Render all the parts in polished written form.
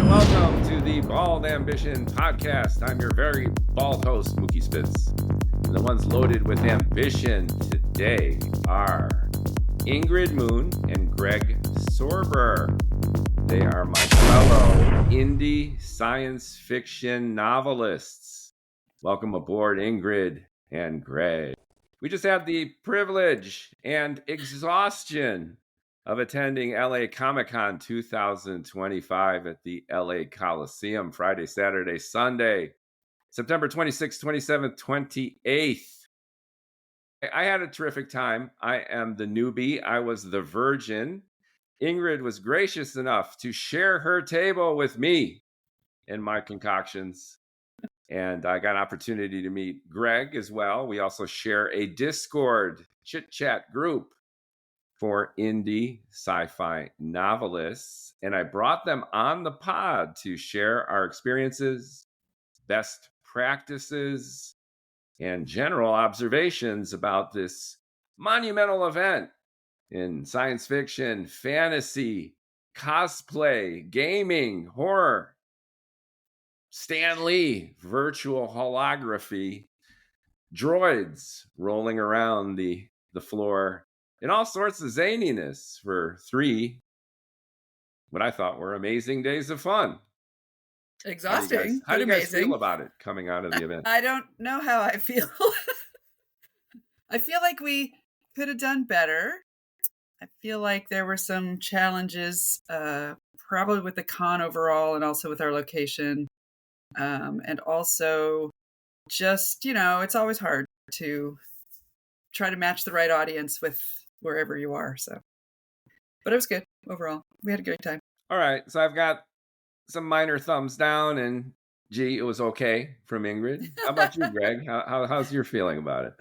welcome to the Bald Ambition Podcast. I'm your very bald host, Mookie Spitz. And the ones loaded with ambition today are Ingrid Moon and Greg Sorber. They are my fellow indie science fiction novelists. Welcome aboard, Ingrid and Greg. We just had the privilege and exhaustion of attending LA Comic-Con 2025 at the LA Coliseum, Friday, Saturday, Sunday, September 26th, 27th, 28th. I had a terrific time. I am the newbie. I was the virgin. Ingrid was gracious enough to share her table with me and my concoctions. And I got an opportunity to meet Greg as well. We also share a Discord chit-chat group for indie sci-fi novelists. And I brought them on the pod to share our experiences, best practices, and general observations about this monumental event in science fiction, fantasy, cosplay, gaming, horror, Stan Lee, virtual holography, droids rolling around the floor, and all sorts of zaniness for 3, what I thought were amazing days of fun. Exhausting. How do you guys feel about it coming out of the event? I don't know how I feel. I feel like we could have done better. I feel like there were some challenges, probably with the con overall and also with our location. And also just, it's always hard to try to match the right audience with wherever you are. So, but it was good overall. We had a great time. All right. So I've got some minor thumbs down and it was okay from Ingrid. How about you, Greg? How's your feeling about it?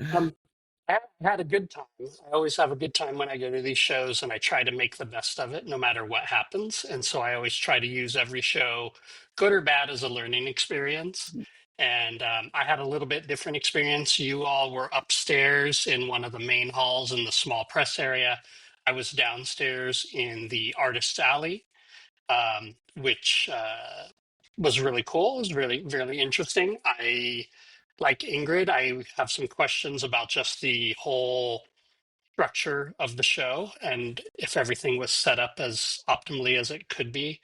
I had a good time. I always have a good time when I go to these shows, and I try to make the best of it no matter what happens. And so I always try to use every show, good or bad, as a learning experience. And I had a little bit different experience. You all were upstairs in one of the main halls in the small press area. I was downstairs in the artist's alley, which was really cool. It was really, really interesting. Like Ingrid, I have some questions about just the whole structure of the show and if everything was set up as optimally as it could be.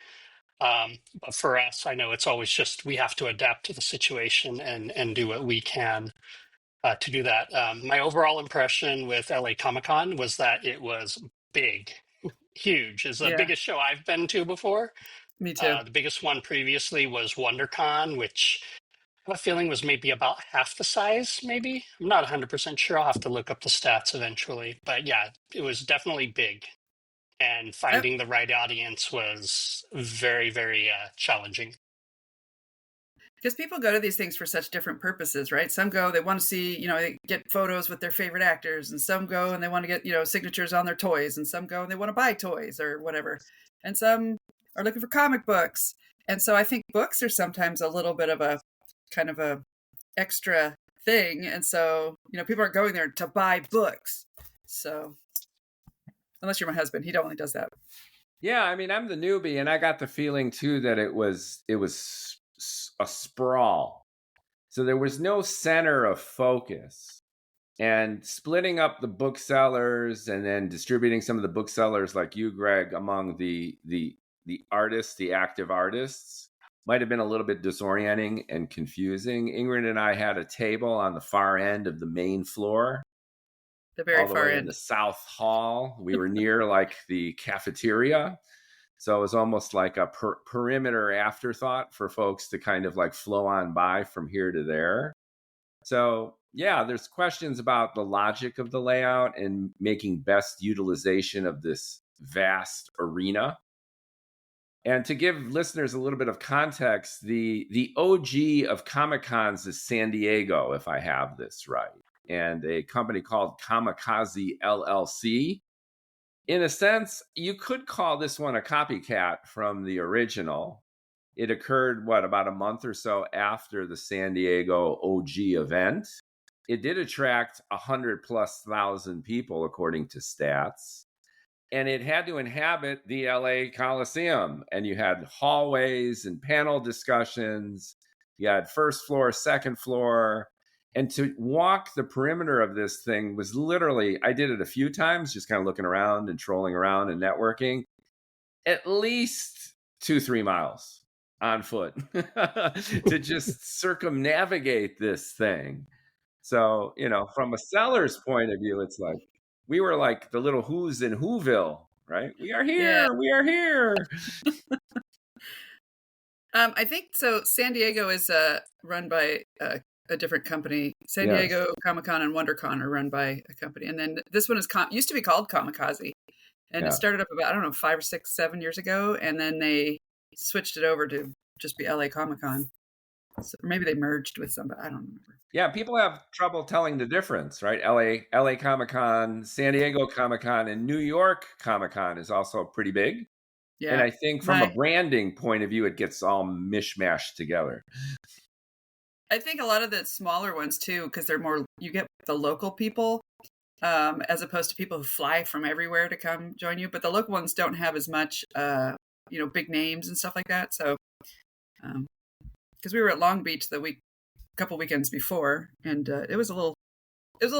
But for us, I know it's always just we have to adapt to the situation and do what we can to do that. My overall impression with LA Comic-Con was that it was big, huge. It's the biggest show I've been to before. Me too. The biggest one previously was WonderCon, which I have a feeling was maybe about half the size, maybe. I'm not 100% sure. I'll have to look up the stats eventually. But yeah, it was definitely big. And finding the right audience was very, very challenging. Because people go to these things for such different purposes, right? Some go, they want to see, they get photos with their favorite actors. And some go and they want to get, signatures on their toys. And some go and they want to buy toys or whatever. And some are looking for comic books. And so I think books are sometimes a little bit of a kind of a extra thing. And so, people aren't going there to buy books. So unless you're my husband, he only does that. Yeah. I mean, I'm the newbie and I got the feeling too that it was a sprawl. So there was no center of focus, and splitting up the booksellers and then distributing some of the booksellers like you, Greg, among the artists, the active artists, might have been a little bit disorienting and confusing. Ingrid and I had a table on the far end of the main floor. The very all the far way end. In the South Hall. We were near like the cafeteria. So it was almost like a perimeter afterthought for folks to kind of like flow on by from here to there. So yeah, there's questions about the logic of the layout and making best utilization of this vast arena. And to give listeners a little bit of context, the OG of Comic-Cons is San Diego, if I have this right, and a company called Kamikaze LLC. In a sense, you could call this one a copycat from the original. It occurred, about a month or so after the San Diego OG event. It did attract 100,000+ people, according to stats. and it had to inhabit the LA Coliseum. And you had hallways and panel discussions. You had first floor, second floor. And to walk the perimeter of this thing was literally, I did it a few times, just kind of looking around and trolling around and networking, at least 2-3 miles on foot to just circumnavigate this thing. So, from a seller's point of view, it's like, we were like the little who's in Whoville, right? We are here. Yeah. We are here. I think so. San Diego is run by a different company. San Diego Comic-Con and WonderCon are run by a company. And then this one used to be called Kamikaze. And it started up about, I don't know, 5 or 6, 7 years ago. And then they switched it over to just be LA Comic-Con. So maybe they merged with somebody. I don't remember. Yeah, people have trouble telling the difference, right? LA Comic-Con, San Diego Comic-Con, and New York Comic-Con is also pretty big. Yeah. And I think from a branding point of view, it gets all mishmashed together. I think a lot of the smaller ones too, because they're more, you get the local people as opposed to people who fly from everywhere to come join you. But the local ones don't have as much, big names and stuff like that. So, because we were at Long Beach a couple weekends before, and it was a little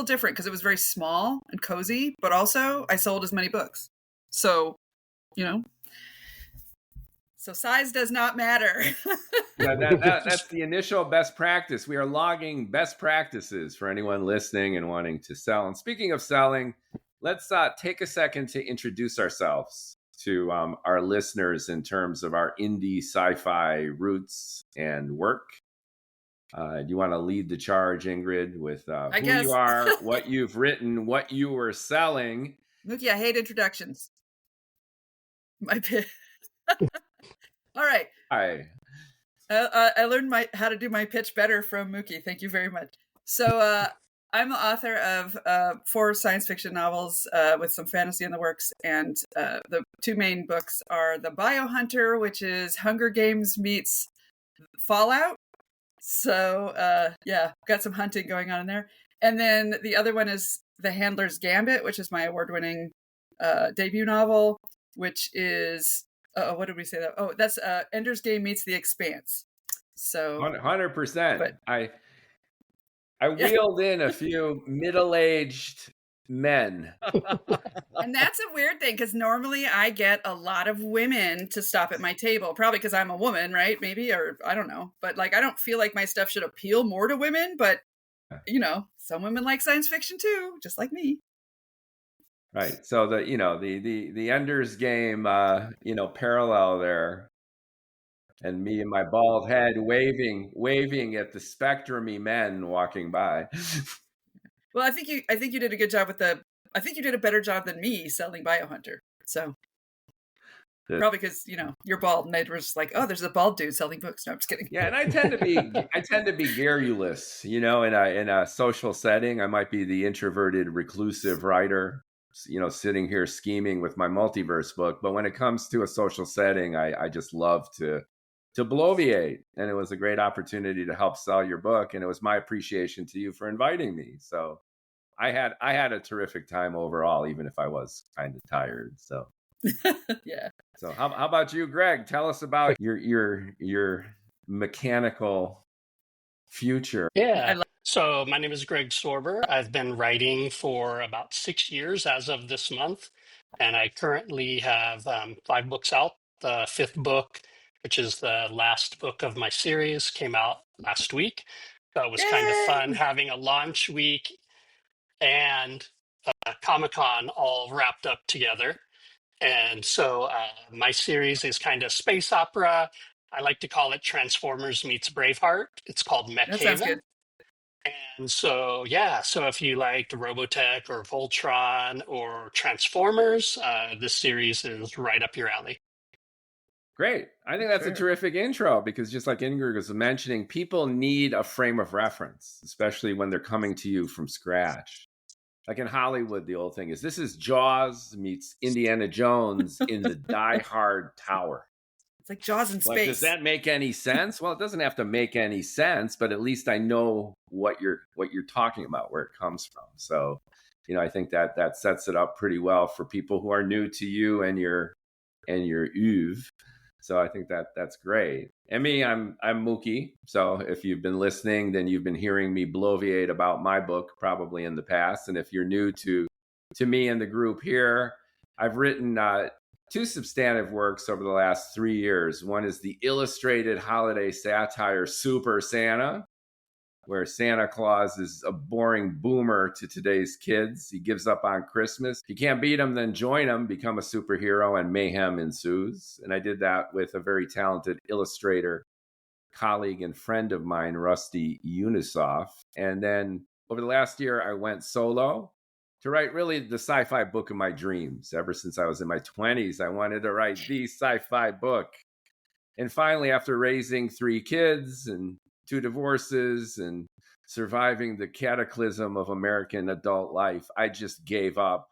different because it was very small and cozy, but also I sold as many books. So, so size does not matter. That's the initial best practice. We are logging best practices for anyone listening and wanting to sell. And speaking of selling, let's take a second to introduce ourselves to our listeners in terms of our indie sci-fi roots and work. Do you want to lead the charge, Ingrid, with who you are, what you've written, what you were selling? Mookie, I hate introductions. My pitch. All right. Hi. I learned how to do my pitch better from Mookie. Thank you very much. So I'm the author of 4 science fiction novels with some fantasy in the works. And the 2 main books are The Biohunter, which is Hunger Games meets Fallout. So got some hunting going on in there. And then the other one is The Handler's Gambit, which is my award-winning debut novel, which is... what did we say that? Oh, that's Ender's Game meets The Expanse. So 100%. But I wheeled in a few middle-aged men. And that's a weird thing because normally I get a lot of women to stop at my table, probably because I'm a woman, right? Maybe, or I don't know. But I don't feel like my stuff should appeal more to women. But some women like science fiction too, just like me. Right. So the Ender's Game, parallel there, and me and my bald head waving at the spectrumy men walking by. Well, I think you did a good job I think you did a better job than me selling Biohunter. So probably because you're bald, and they were just like, oh, there's a bald dude selling books. No, I'm just kidding. Yeah, and I tend to be garrulous, in a social setting. I might be the introverted, reclusive writer, sitting here scheming with my multiverse book. But when it comes to a social setting, I just love to bloviate. And it was a great opportunity to help sell your book. And it was my appreciation to you for inviting me. So I had a terrific time overall, even if I was kind of tired. So yeah. So how about you, Greg? Tell us about your mechanical future. Yeah. So my name is Greg Sorber. I've been writing for about 6 years as of this month, and I currently have 5 books out. The 5th book, which is the last book of my series, came out last week. So it was kind of fun having a launch week and Comic-Con all wrapped up together. And so my series is kind of space opera. I like to call it Transformers meets Braveheart. It's called mayhem. That sounds good. And so, so if you liked Robotech or Voltron or Transformers, this series is right up your alley. Great. I think that's a terrific intro because just like Ingrid was mentioning, people need a frame of reference, especially when they're coming to you from scratch. Like in Hollywood, the old thing is this is Jaws meets Indiana Jones in the Die Hard Tower. It's like Jaws in space. Does that make any sense? Well, it doesn't have to make any sense, but at least I know what you're talking about, where it comes from. So I think that sets it up pretty well for people who are new to you and your oeuvre. So I think that's great. And me, I'm Mookie. So if you've been listening, then you've been hearing me bloviate about my book probably in the past. And if you're new to me and the group here, I've written 2 substantive works over the last 3 years. One is the illustrated holiday satire Super Santa, where Santa Claus is a boring boomer to today's kids. He gives up on Christmas. If you can't beat him, then join him, become a superhero, and mayhem ensues. And I did that with a very talented illustrator, colleague and friend of mine, Rusty Unisoff. And then over the last year, I went solo to write really the sci-fi book of my dreams. Ever since I was in my 20s, I wanted to write the sci-fi book. And finally, after raising 3 kids and 2 divorces and surviving the cataclysm of American adult life, I just gave up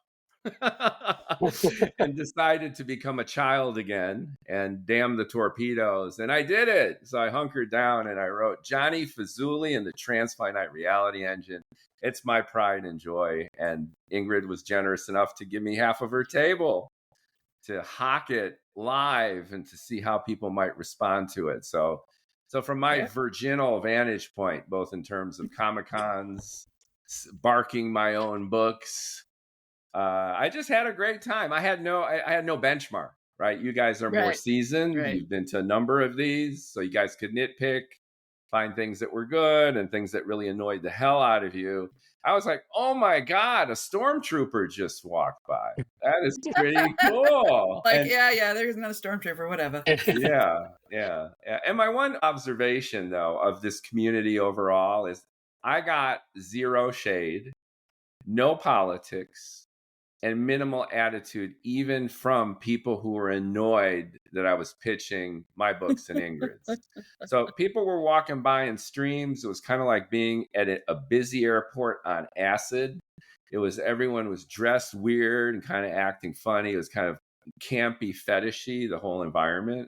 and decided to become a child again and damn the torpedoes. And I did it. So I hunkered down and I wrote Johnny Fazuli and the Transfinite Reality Engine. It's my pride and joy. And Ingrid was generous enough to give me half of her table to hawk it live and to see how people might respond to it. So from my virginal vantage point, both in terms of Comic-Cons, barking my own books, I just had a great time. I had no benchmark, right? You guys are more seasoned. Right. You've been to a number of these, so you guys could nitpick, find things that were good and things that really annoyed the hell out of you. I was like, oh my God, a stormtrooper just walked by. That is pretty cool. Like, yeah, there's another stormtrooper, whatever. Yeah. And my one observation, though, of this community overall is I got zero shade, no politics, and minimal attitude, even from people who were annoyed that I was pitching my books and Ingrid's. So people were walking by in streams. It was kind of like being at a busy airport on acid. Everyone was dressed weird and kind of acting funny. It was kind of campy, fetishy, the whole environment.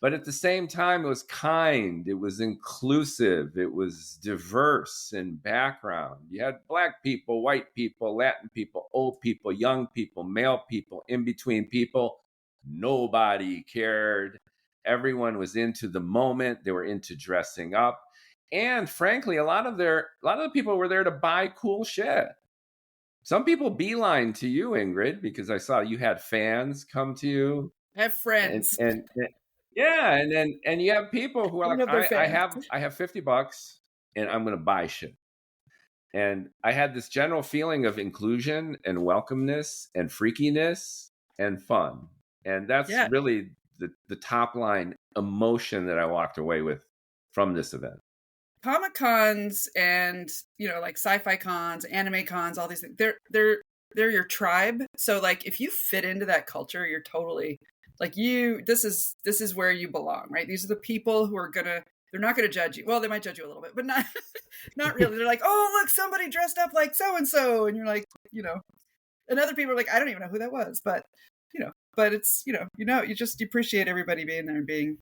But at the same time, it was kind, it was inclusive, it was diverse in background. You had Black people, white people, Latin people, old people, young people, male people, in-between people. Nobody cared. Everyone was into the moment. They were into dressing up. And frankly, a lot of the people were there to buy cool shit. Some people beeline to you, Ingrid, because I saw you had fans come to you. Have friends. And yeah, and you have people who are like, I have $50 and I'm going to buy shit. And I had this general feeling of inclusion and welcomeness and freakiness and fun. And that's really the top line emotion that I walked away with from this event. Comic-Cons and, like sci-fi cons, anime cons, all these things, they're your tribe. So like if you fit into that culture, you're totally like this is where you belong, right? These are the people who are they're not gonna judge you. Well, they might judge you a little bit, but not really. They're like, oh, look, somebody dressed up like so-and-so. And you're like, and other people are like, I don't even know who that was, but but it's, you just appreciate everybody being there and being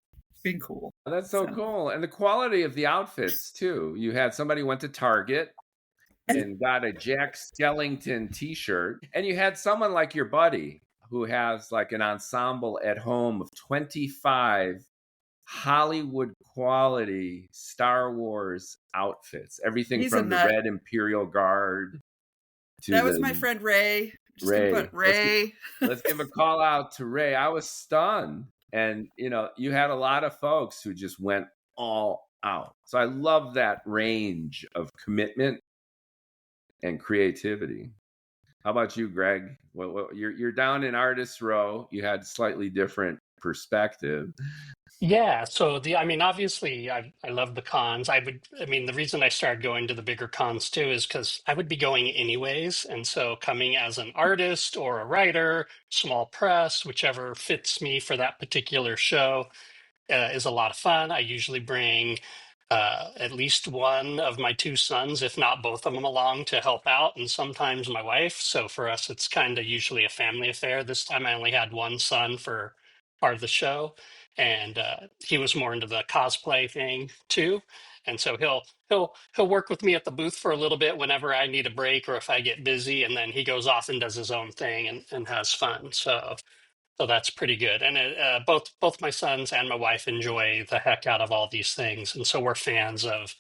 cool. That's so cool. And the quality of the outfits too. You had somebody went to Target and got a Jack Skellington t-shirt, and you had someone like your buddy who has like an ensemble at home of 25 Hollywood quality Star Wars outfits. Everything from the Red Imperial Guard to that was my friend Ray. Ray. Let's give a call out to Ray. I was stunned. And, you had a lot of folks who just went all out. So I love that range of commitment and creativity. How about you, Greg? Well, you're down in Artist Row. You had slightly different perspective. Yeah. So obviously I love the cons. The reason I started going to the bigger cons too is because I would be going anyways. And so coming as an artist or a writer, small press, whichever fits me for that particular show, is a lot of fun. I usually bring at least one of my 2 sons, if not both of them, along to help out, and sometimes my wife. So for us, it's kind of usually a family affair. This time I only had one son for part of the show, and he was more into the cosplay thing too. And so he'll work with me at the booth for a little bit whenever I need a break or if I get busy, and then he goes off and does his own thing and has fun. So that's pretty good. And both my sons and my wife enjoy the heck out of all these things, and so we're fans of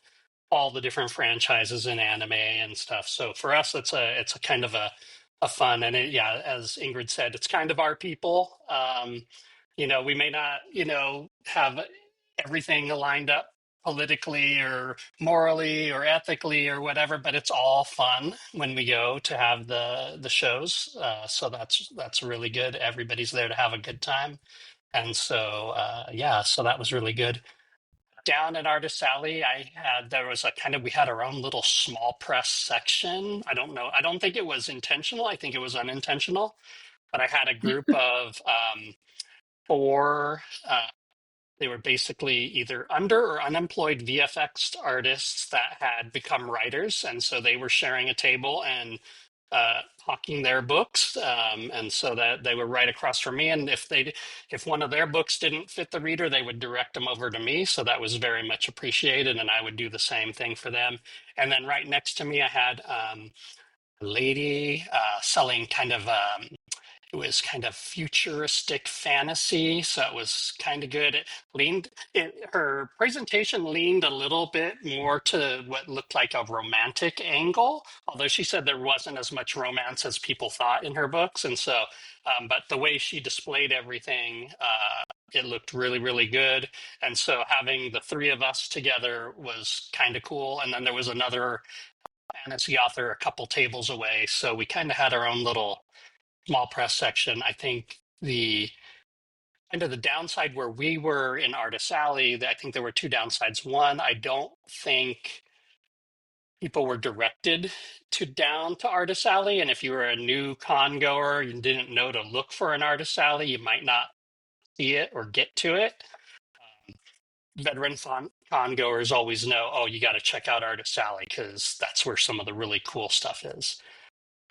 all the different franchises in anime and stuff. So for us, it's a kind of a fun, and yeah, as Ingrid said, it's kind of our people. We may not, have everything lined up politically or morally or ethically or whatever, but it's all fun when we go to have the shows. So that's really good. Everybody's there to have a good time, and so yeah, so that was really good. Down at Artist Alley, we had our own little small press section. I don't know. I don't think it was intentional. I think it was unintentional. But I had a group of four. They were basically either under or unemployed VFX artists that had become writers, and so they were sharing a table and hawking their books, and so that they were right across from me. And if one of their books didn't fit the reader, they would direct them over to me. So that was very much appreciated, and I would do the same thing for them. And then right next to me, I had a lady selling it was kind of futuristic fantasy, so it was kind of good. Her presentation leaned a little bit more to what looked like a romantic angle, although she said there wasn't as much romance as people thought in her books. And so, but the way she displayed everything, it looked really, really good. And so having the three of us together was kind of cool. And then there was another fantasy author a couple tables away, so we kind of had our own little small press section. I think the downside where we were in Artist Alley, I think there were two downsides. One, I don't think people were directed down to Artist Alley, and if you were a new con goer, you didn't know to look for an Artist Alley, you might not see it or get to it. Veteran con goers always know, oh, you got to check out Artist Alley because that's where some of the really cool stuff is.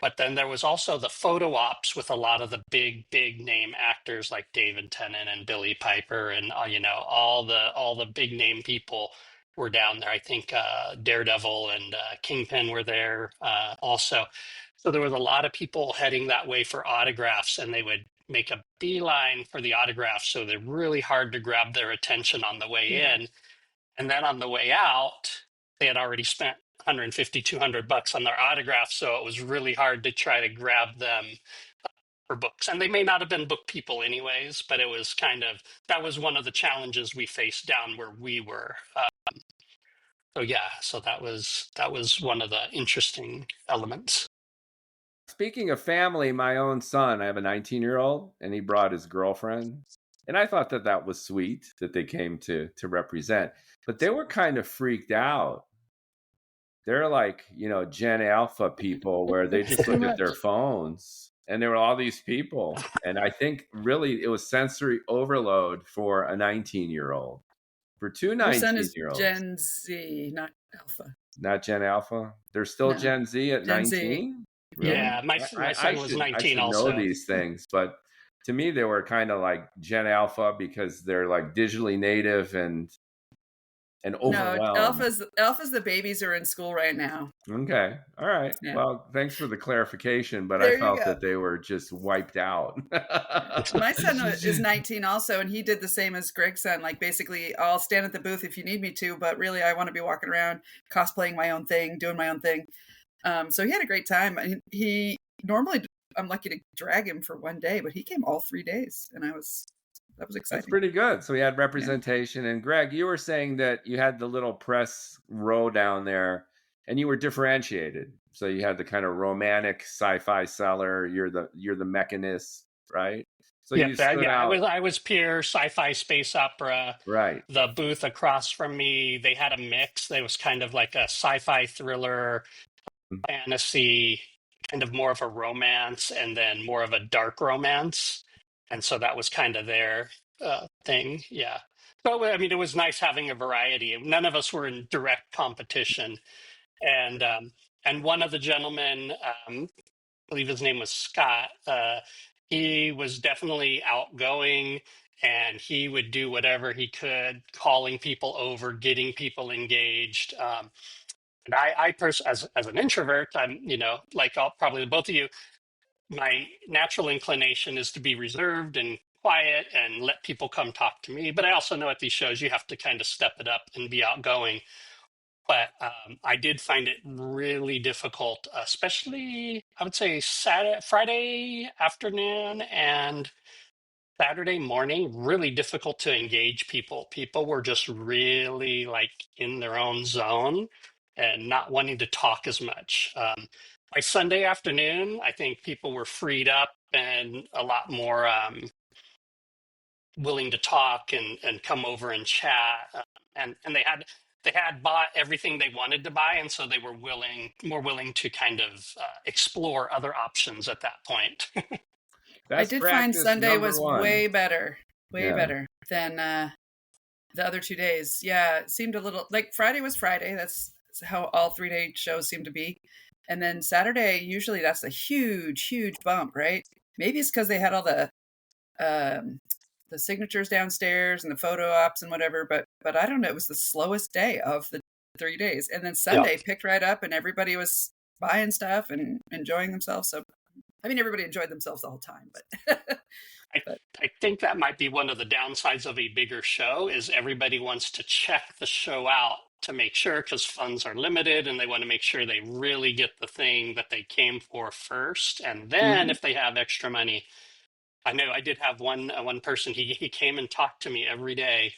But then there was also the photo ops with a lot of the big name actors like David Tennant and Billy Piper, and all the big name people were down there. I think Daredevil and Kingpin were there also. So there was a lot of people heading that way for autographs, and they would make a beeline for the autographs. So they're really hard to grab their attention on the way in. And then on the way out, they had already spent $150, $200 on their autographs, so it was really hard to try to grab them for books. And they may not have been book people anyways, but it was that was one of the challenges we faced down where we were. So that was one of the interesting elements. Speaking of family, my own son, I have a 19-year-old, and he brought his girlfriend. And I thought that was sweet that they came to represent. But they were kind of freaked out. They're like, Gen Alpha people where they just look at their phones, and there were all these people. And I think really it was sensory overload for a 19-year-old. For two 19-year-olds. Gen Z, not Alpha. Not Gen Alpha? They're still Gen Z at 19? Really? Yeah, my son was 19 I should also. Know these things, but to me they were kind of like Gen Alpha because they're like digitally native and overwhelmed. No, Alpha's the babies are in school right now. Okay. All right. Yeah. Well, thanks for the clarification, but I felt that they were just wiped out. My son is 19 also, and he did the same as Greg's son. Like, basically, I'll stand at the booth if you need me to, but really I want to be walking around cosplaying my own thing, doing my own thing. So he had a great time. He normally, I'm lucky to drag him for one day, but he came all 3 days, and that was exciting. That's pretty good. So we had representation. Yeah. And Greg, you were saying that you had the little press row down there and you were differentiated. So you had the kind of romantic sci-fi seller. You're the mechanist, right? So you stood out. I was pure sci-fi space opera. Right. The booth across from me, they had a mix. There was kind of like a sci-fi thriller, fantasy, kind of more of a romance, and then more of a dark romance. And so that was kind of their thing. Yeah. So, I mean, it was nice having a variety. None of us were in direct competition. And one of the gentlemen, I believe his name was Scott, he was definitely outgoing and he would do whatever he could, calling people over, getting people engaged. And as an introvert, I'm, like probably both of you, my natural inclination is to be reserved and quiet and let people come talk to me. But I also know at these shows, you have to kind of step it up and be outgoing. But I did find it really difficult, especially I would say Friday afternoon and Saturday morning, really difficult to engage people. People were just really like in their own zone and not wanting to talk as much. By Sunday afternoon, I think people were freed up and a lot more willing to talk and come over and chat. And they had bought everything they wanted to buy, and so they were more willing to kind of explore other options at that point. I did find Sunday was way better than the other 2 days. Yeah, it seemed a little like Friday was Friday. That's how all 3-day shows seem to be. And then Saturday, usually that's a huge bump, right? Maybe it's because they had all the signatures downstairs and the photo ops and whatever. But I don't know. It was the slowest day of the 3 days. And then Sunday picked right up and everybody was buying stuff and enjoying themselves. So I mean, everybody enjoyed themselves the whole time, but I think that might be one of the downsides of a bigger show is everybody wants to check the show out to make sure, because funds are limited and they want to make sure they really get the thing that they came for first. And then if they have extra money, I know I did have one person, he came and talked to me every day.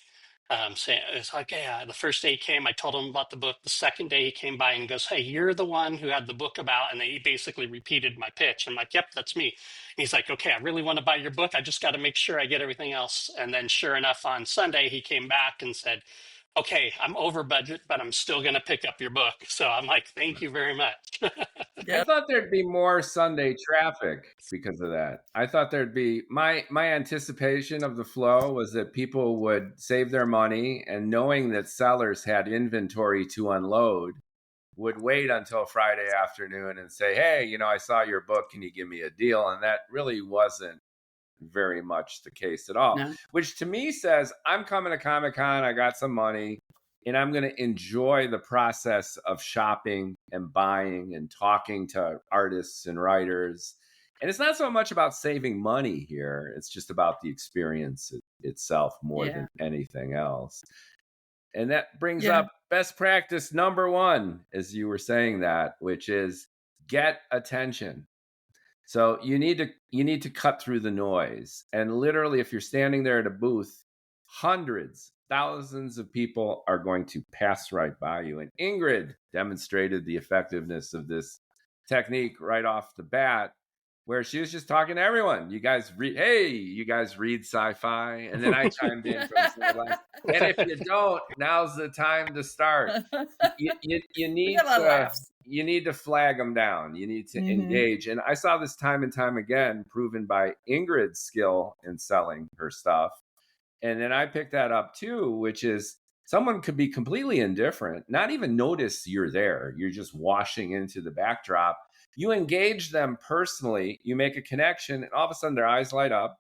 Saying it's like, yeah, the first day he came, I told him about the book. The second day he came by and goes, hey, you're the one who had the book about, and then he basically repeated my pitch. I'm like, yep, that's me. And he's like, okay, I really want to buy your book. I just got to make sure I get everything else. And then sure enough, on Sunday, he came back and said, okay, I'm over budget, but I'm still going to pick up your book. So I'm like, thank you very much. I thought there'd be more Sunday traffic because of that. I thought there'd be my anticipation of the flow was that people would save their money and knowing that sellers had inventory to unload would wait until Friday afternoon and say, hey, I saw your book. Can you give me a deal? And that really wasn't very much the case at all, which to me says I'm coming to Comic-Con. I got some money. And I'm going to enjoy the process of shopping and buying and talking to artists and writers. And it's not so much about saving money here. It's just about the experience itself more than anything else. And that brings up best practice number 1, as you were saying that, which is get attention. So you need to cut through the noise. And literally, if you're standing there at a booth, hundreds, thousands of people are going to pass right by you. And Ingrid demonstrated the effectiveness of this technique right off the bat, where she was just talking to everyone. You guys read sci-fi. And then I chimed in from the sideline. And if you don't, now's the time to start. You need to flag them down. You need to engage. And I saw this time and time again, proven by Ingrid's skill in selling her stuff. And then I picked that up too, which is someone could be completely indifferent, not even notice you're there. You're just washing into the backdrop. You engage them personally, you make a connection, and all of a sudden their eyes light up.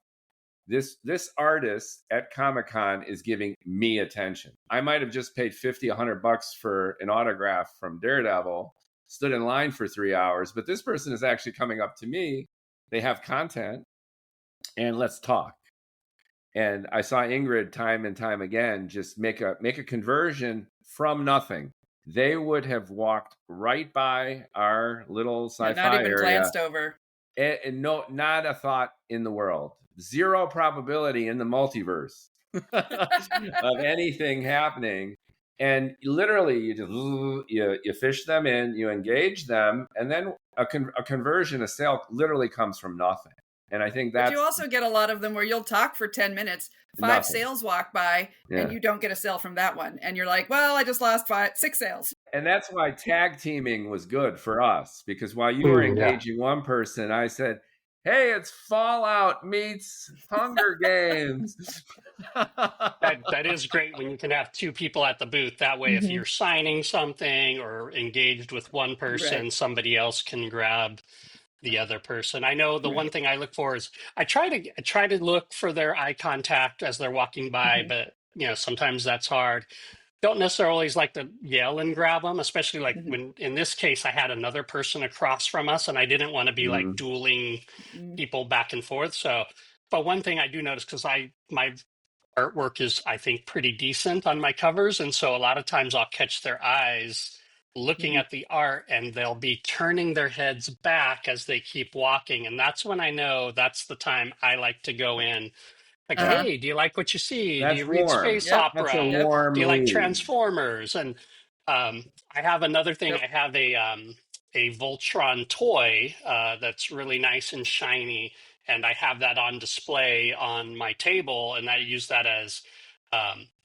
This artist at Comic-Con is giving me attention. I might have just paid $50, $100 for an autograph from Daredevil, stood in line for 3 hours, but this person is actually coming up to me. They have content, and let's talk. And I saw Ingrid time and time again just make a conversion from nothing. They would have walked right by our little sci-fi area. Not even glanced over. And no, not a thought in the world. Zero probability in the multiverse of anything happening. And literally, you fish them in, you engage them, and then a conversion, a sale, literally comes from nothing. And I think that's... But you also get a lot of them where you'll talk for 10 minutes, 5 sales walk by, and you don't get a sale from that one. And you're like, well, I just lost 6 sales. And that's why tag teaming was good for us, because while you were engaging one person, I said, hey, it's Fallout meets Hunger Games. That is great when you can have 2 people at the booth. That way, if you're signing something or engaged with one person, somebody else can grab the other person. I know the Right. one thing I look for is I try to look for their eye contact as they're walking by, Hmm. but sometimes that's hard. Don't necessarily always like to yell and grab them, especially like Hmm. when in this case I had another person across from us and I didn't want to be like Mm, dueling Hmm. people back and forth. So, but one thing I do notice because my artwork is, I think, pretty decent on my covers. And so a lot of times I'll catch their eyes looking Hmm. at the art and they'll be turning their heads back as they keep walking. And that's when I know that's the time I like to go in. Like, Uh-huh. hey, do you like what you see? Do that's you read warm. space Yep. That's a opera? Yep. Do warm you like lead. Transformers? And I have another thing. Yep. I have a Voltron toy that's really nice and shiny, and I have that on display on my table, and I use that as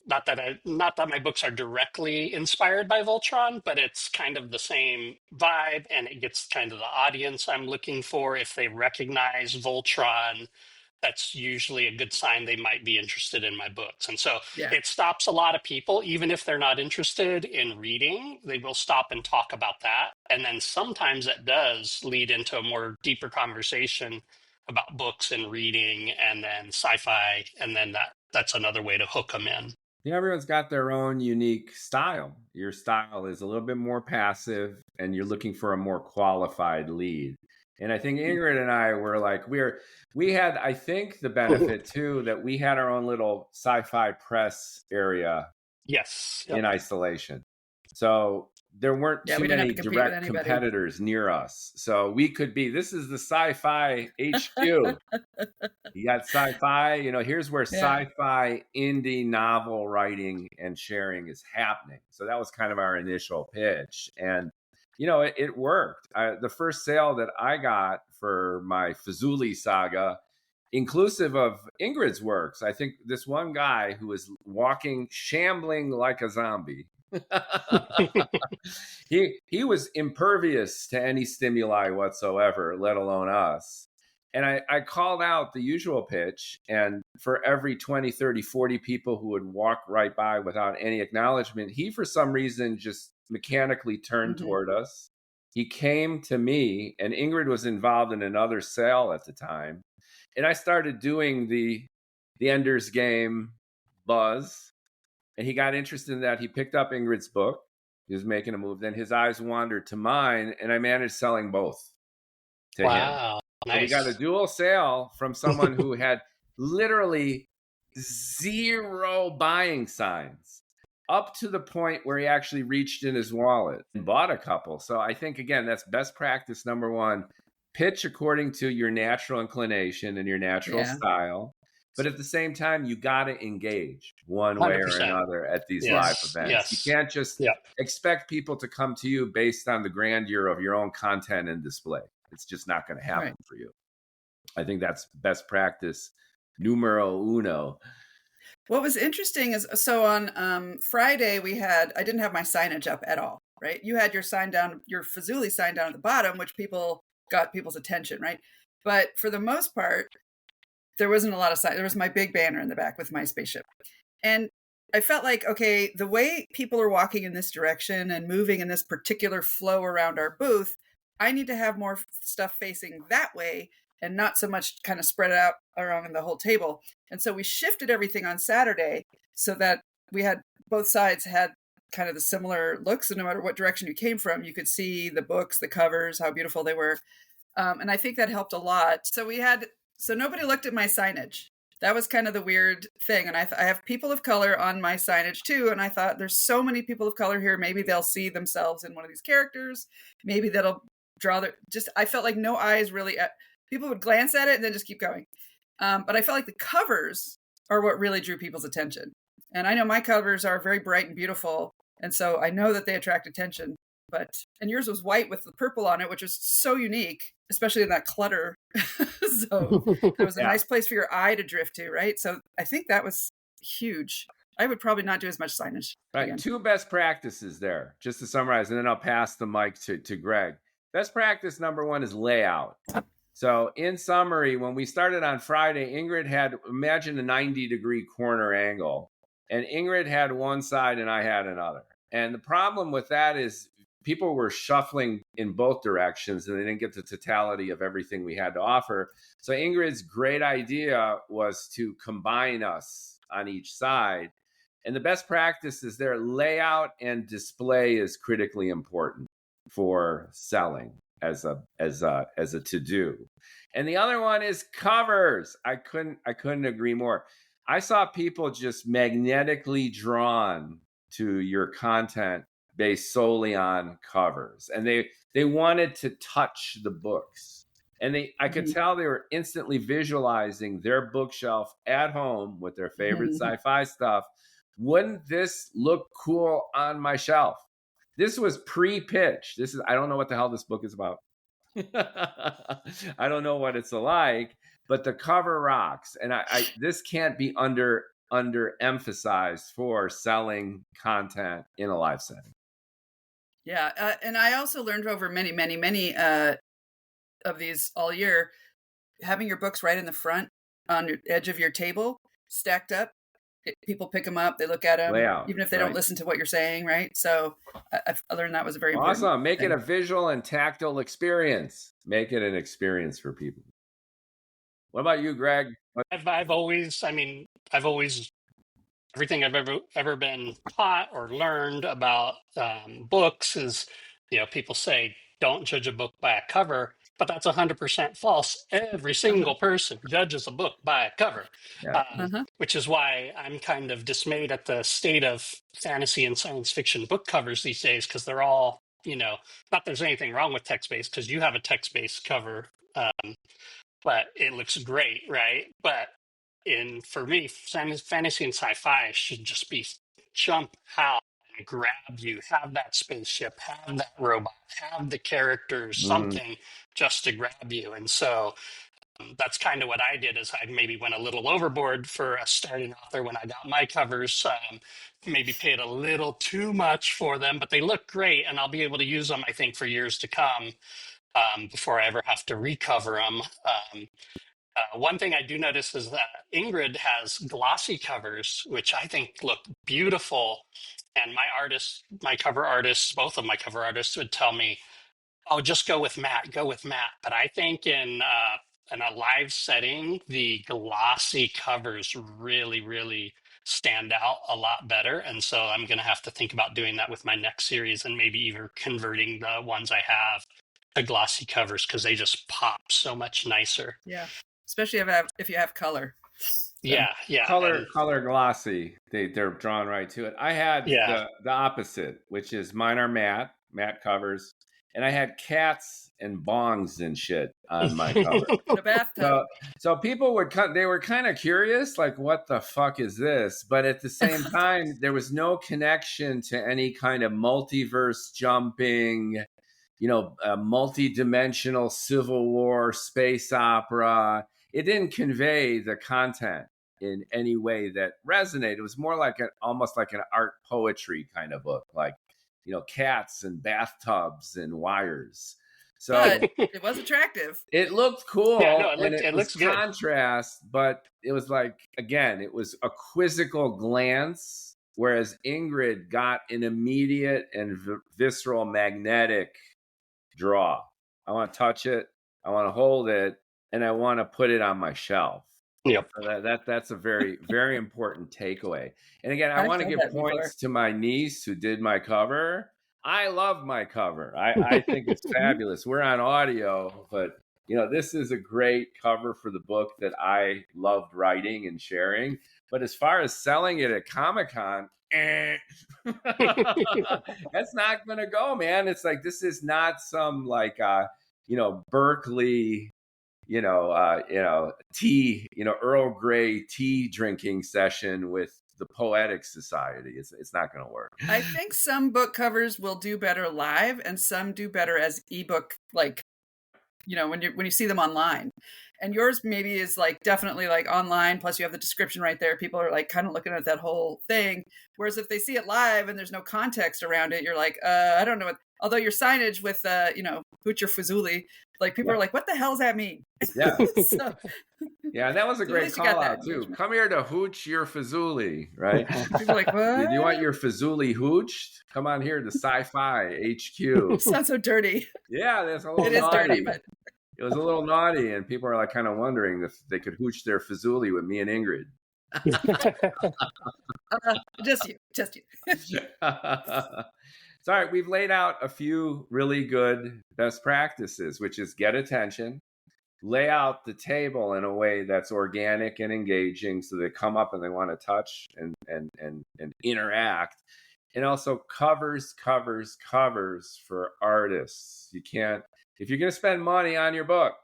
not that my books are directly inspired by Voltron, but it's kind of the same vibe, and it gets kind of the audience I'm looking for. If they recognize Voltron, that's usually a good sign they might be interested in my books. And so Yeah. it stops a lot of people, even if they're not interested in reading, they will stop and talk about that. And then sometimes it does lead into a more deeper conversation about books and reading and then sci-fi. And then that's another way to hook them in. Yeah, everyone's got their own unique style. Your style is a little bit more passive, and you're looking for a more qualified lead. And I think Ingrid and I were like, we had, I think, the benefit too that we had our own little sci-fi press area Yes. in Yep. isolation. So there weren't Yeah, too we didn't have many to compete with direct anybody. competitors near us. So we could be, this is the sci-fi HQ. You got sci-fi, here's where Yeah. sci-fi indie novel writing and sharing is happening. So that was kind of our initial pitch. And, it worked. The first sale that I got for my Fazuli saga, inclusive of Ingrid's works, I think this one guy who was walking, shambling like a zombie. He was impervious to any stimuli whatsoever, let alone us. And I called out the usual pitch, and for every 20, 30, 40 people who would walk right by without any acknowledgement, he, for some reason, just mechanically turned Hmm. toward us. He came to me, and Ingrid was involved in another sale at the time. And I started doing the Ender's Game buzz, and he got interested in that. He picked up Ingrid's book. He was making a move. Then his eyes wandered to mine, and I managed selling both to him. Wow. So we got a Nice. dual sale from someone who had literally zero buying signs up to the point where he actually reached in his wallet and bought a couple. So I think, again, that's best practice number one. Pitch according to your natural inclination and your natural Yeah. style. But at the same time, you got to engage one way or 100%. another at these live Yes. events. You Yes. can't just Yeah. expect people to come to you based on the grandeur of your own content and display. It's just not going to happen Right. for you. I think that's best practice numero uno. What was interesting is, so on Friday I didn't have my signage up at all, right? You had your sign down, your Fazuli sign down at the bottom, which got people's attention, right? But for the most part, there wasn't a lot of sign. There was my big banner in the back with my spaceship. And I felt like, okay, the way people are walking in this direction and moving in this particular flow around our booth, I need to have more stuff facing that way and not so much kind of spread out around the whole table. And so we shifted everything on Saturday so that we had both sides had kind of the similar looks. And no matter what direction you came from, you could see the books, the covers, how beautiful they were. And I think that helped a lot. So nobody looked at my signage. That was kind of the weird thing. And I have people of color on my signage too. And I thought, there's so many people of color here. Maybe they'll see themselves in one of these characters. Maybe that'll draw I felt like no eyes really, people would glance at it and then just keep going. But I felt like the covers are what really drew people's attention. And I know my covers are very bright and beautiful. And so I know that they attract attention. And yours was white with the purple on it, which was so unique, especially in that clutter. So it was a nice place for your eye to drift to, right? So I think that was huge. I would probably not do as much signage. Right. Again. Two best practices there, just to summarize, and then I'll pass the mic to Greg. Best practice number one is layout. So in summary, when we started on Friday, Ingrid had, imagine a 90-degree corner angle, and Ingrid had one side and I had another. And the problem with that is people were shuffling in both directions and they didn't get the totality of everything we had to offer. So Ingrid's great idea was to combine us on each side. And the best practice is their layout and display is critically important for selling as a to-do. And the other one is covers. I couldn't agree more. I saw people just magnetically drawn to your content based solely on covers. And they wanted to touch the books. And I could tell they were instantly visualizing their bookshelf at home with their favorite sci-fi stuff. Wouldn't this look cool on my shelf? This was pre-pitch. I don't know what the hell this book is about. I don't know what it's like, but the cover rocks. And this can't be under emphasized for selling content in a live setting. Yeah. And I also learned over many, many, many of these all year, having your books right in the front on the edge of your table, stacked up. People pick them up, they look at them, layout, even if they don't listen to what you're saying, right? So I learned that was a very important awesome. Make thing. It a visual and tactile experience. Make it an experience for people. What about you, Greg? I've always everything I've ever been taught or learned about books is, people say don't judge a book by a cover, but that's 100% false. Every single person judges a book by a cover, which is why I'm kind of dismayed at the state of fantasy and science fiction book covers these days, because they're all, not that there's anything wrong with text-based, because you have a text-based cover, but it looks great, right? But for me, fantasy and sci-fi should just be jump out and grab you, have that spaceship, have that robot, have the characters, something just to grab you. And so that's kind of what I did, is I maybe went a little overboard for a starting author when I got my covers, maybe paid a little too much for them, but they look great and I'll be able to use them, I think, for years to come before I ever have to recover them. One thing I do notice is that Ingrid has glossy covers, which I think look beautiful. And my cover artists, both of my cover artists would tell me, oh, just go with matte. But I think in a live setting, the glossy covers really, really stand out a lot better. And so I'm going to have to think about doing that with my next series, and maybe even converting the ones I have to glossy covers, because they just pop so much nicer. Yeah. Especially if you have color. Yeah. Color glossy. They're drawn right to it. I had the opposite, which is mine are matte covers, and I had cats and bongs and shit on my cover. The bathtub. So people they were kind of curious, like, what the fuck is this? But at the same time, there was no connection to any kind of multiverse jumping, a multi-dimensional Civil War space opera. It didn't convey the content in any way that resonated. It was more like almost like an art poetry kind of book, like, cats and bathtubs and wires. So but it was attractive. It looked cool. Yeah, no, it looks good. Contrast, but it was like, again, it was a quizzical glance, whereas Ingrid got an immediate and visceral magnetic draw. I want to touch it. I want to hold it. And I want to put it on my shelf. Yep. So that's a very, very important takeaway. And again, I want to give points to my niece who did my cover. I love my cover. I think it's fabulous. We're on audio, but this is a great cover for the book that I loved writing and sharing. But as far as selling it at Comic-Con, that's not going to go, man. It's like, this is not some like, Berkeley, tea, Earl Grey tea drinking session with the Poetic Society. It's not going to work. I think some book covers will do better live, and some do better as ebook, like, when you see them online. And yours maybe is like definitely like online, plus you have the description right there. People are like kind of looking at that whole thing. Whereas if they see it live and there's no context around it, you're like, I don't know what. Although your signage with hooch your fazuli. Like people are like, what the hell does that mean? Yeah. So, Yeah, that was a at great least you got call that out too. engagement. Come here to hooch your fazuli, right? People are like, Do you want what? your fazuli hooched? Come on here to Sci-Fi HQ. Sounds so dirty. Yeah, that's a little It is naughty. dirty, but It was a little naughty, and people are like kind of wondering if they could hooch their fazuli with me and Ingrid. just you. It's all right. We've laid out a few really good best practices, which is get attention, lay out the table in a way that's organic and engaging so they come up and they want to touch and interact. And also covers for artists. You can't, if you're going to spend money on your book,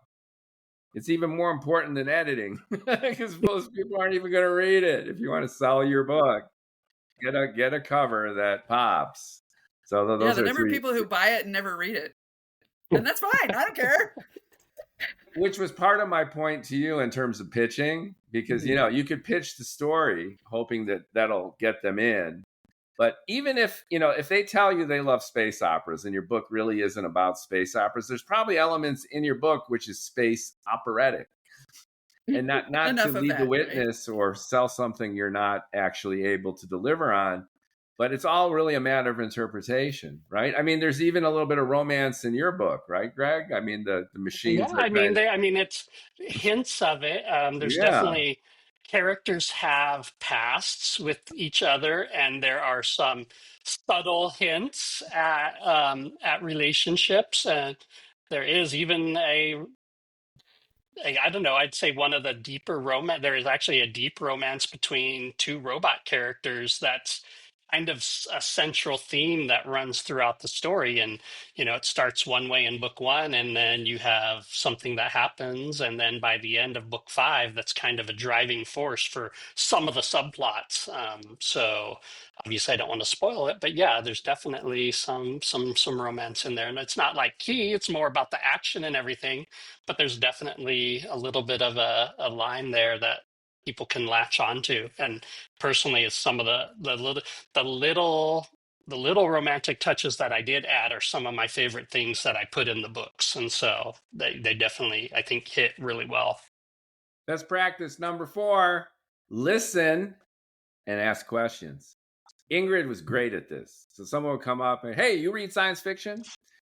it's even more important than editing because most people aren't even going to read it. If you want to sell your book, get a cover that pops. So those the are number of three. people who buy it and never read it. And that's fine. I don't care. Which was part of my point to you in terms of pitching, because, you know, you could pitch the story hoping that that'll get them in. But even if, you know, if they tell you they love space operas and your book really isn't about space operas, there's probably elements in your book which is space operatic. And not to lead the witness, right? Or sell something you're not actually able to deliver on. But it's all really a matter of interpretation, right? I mean, there's even a little bit of romance in your book, right, Greg? I mean, the machines. Yeah, I mean, it's hints of it. There's definitely characters have pasts with each other, and there are some subtle hints at relationships, and there is even I don't know, I'd say one of the deeper romance. There is actually a deep romance between two robot characters that's kind of a central theme that runs throughout the story. And, you know, it starts one way in book one, and then you have something that happens. And then by the end of book five, that's kind of a driving force for some of the subplots. So obviously I don't want to spoil it, but yeah, there's definitely some romance in there. And it's not like key, it's more about the action and everything. But there's definitely a little bit of a line there that people can latch onto. And personally, it's some of the little romantic touches that I did add are some of my favorite things that I put in the books. And so they definitely, I think, hit really well. Best practice number 4, listen and ask questions. Ingrid was great at this. So someone would come up and, hey, you read science fiction?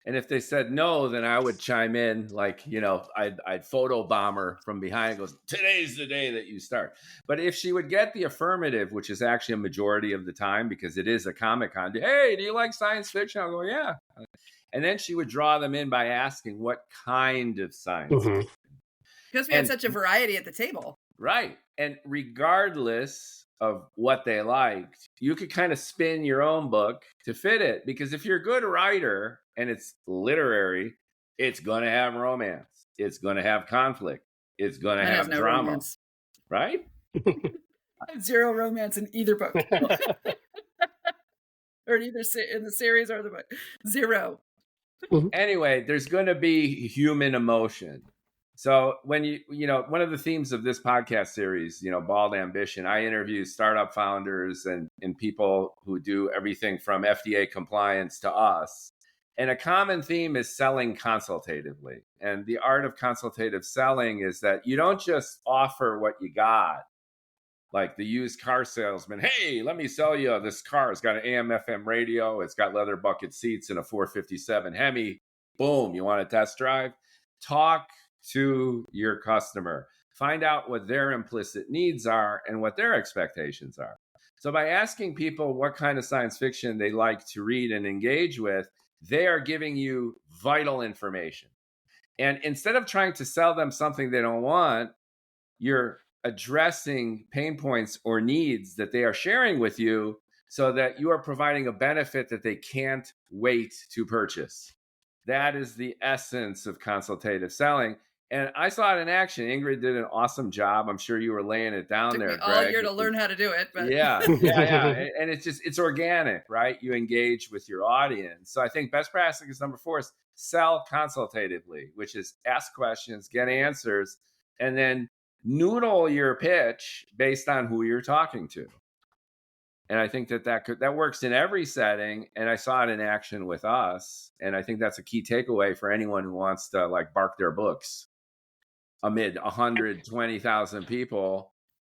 And if they said no, then I would chime in like, you know, I'd photobomb her from behind and goes, today's the day that you start. But if she would get the affirmative, which is actually a majority of the time because it is a Comic-Con, hey, do you like science fiction? I'll go, yeah. And then she would draw them in by asking what kind of science fiction. Because we had such a variety at the table. Right. And regardless of what they liked, you could kind of spin your own book to fit it. Because if you're a good writer and it's literary, it's going to have romance. It's going to have conflict. It's going to have drama. Romance. Right? I have zero romance in either book. Or either in the series or the book. Zero. Anyway, there's going to be human emotion. So when you know, one of the themes of this podcast series, you know, Bald Ambition, I interview startup founders and people who do everything from FDA compliance to us. And a common theme is selling consultatively. And the art of consultative selling is that you don't just offer what you got, like the used car salesman. Hey, let me sell you this car. It's got an AM, FM radio. It's got leather bucket seats and a 457 Hemi. Boom, you want a test drive? Talk to your customer. Find out what their implicit needs are and what their expectations are. So by asking people what kind of science fiction they like to read and engage with, they are giving you vital information. And instead of trying to sell them something they don't want, you're addressing pain points or needs that they are sharing with you so that you are providing a benefit that they can't wait to purchase. That is the essence of consultative selling. And I saw it in action. Ingrid did an awesome job. I'm sure you were laying it down there, Greg. All year to learn how to do it. But. Yeah. And it's organic, right? You engage with your audience. So I think best practice number 4 is sell consultatively, which is ask questions, get answers, and then noodle your pitch based on who you're talking to. And I think that works in every setting. And I saw it in action with us. And I think that's a key takeaway for anyone who wants to like bark their books amid 120,000 people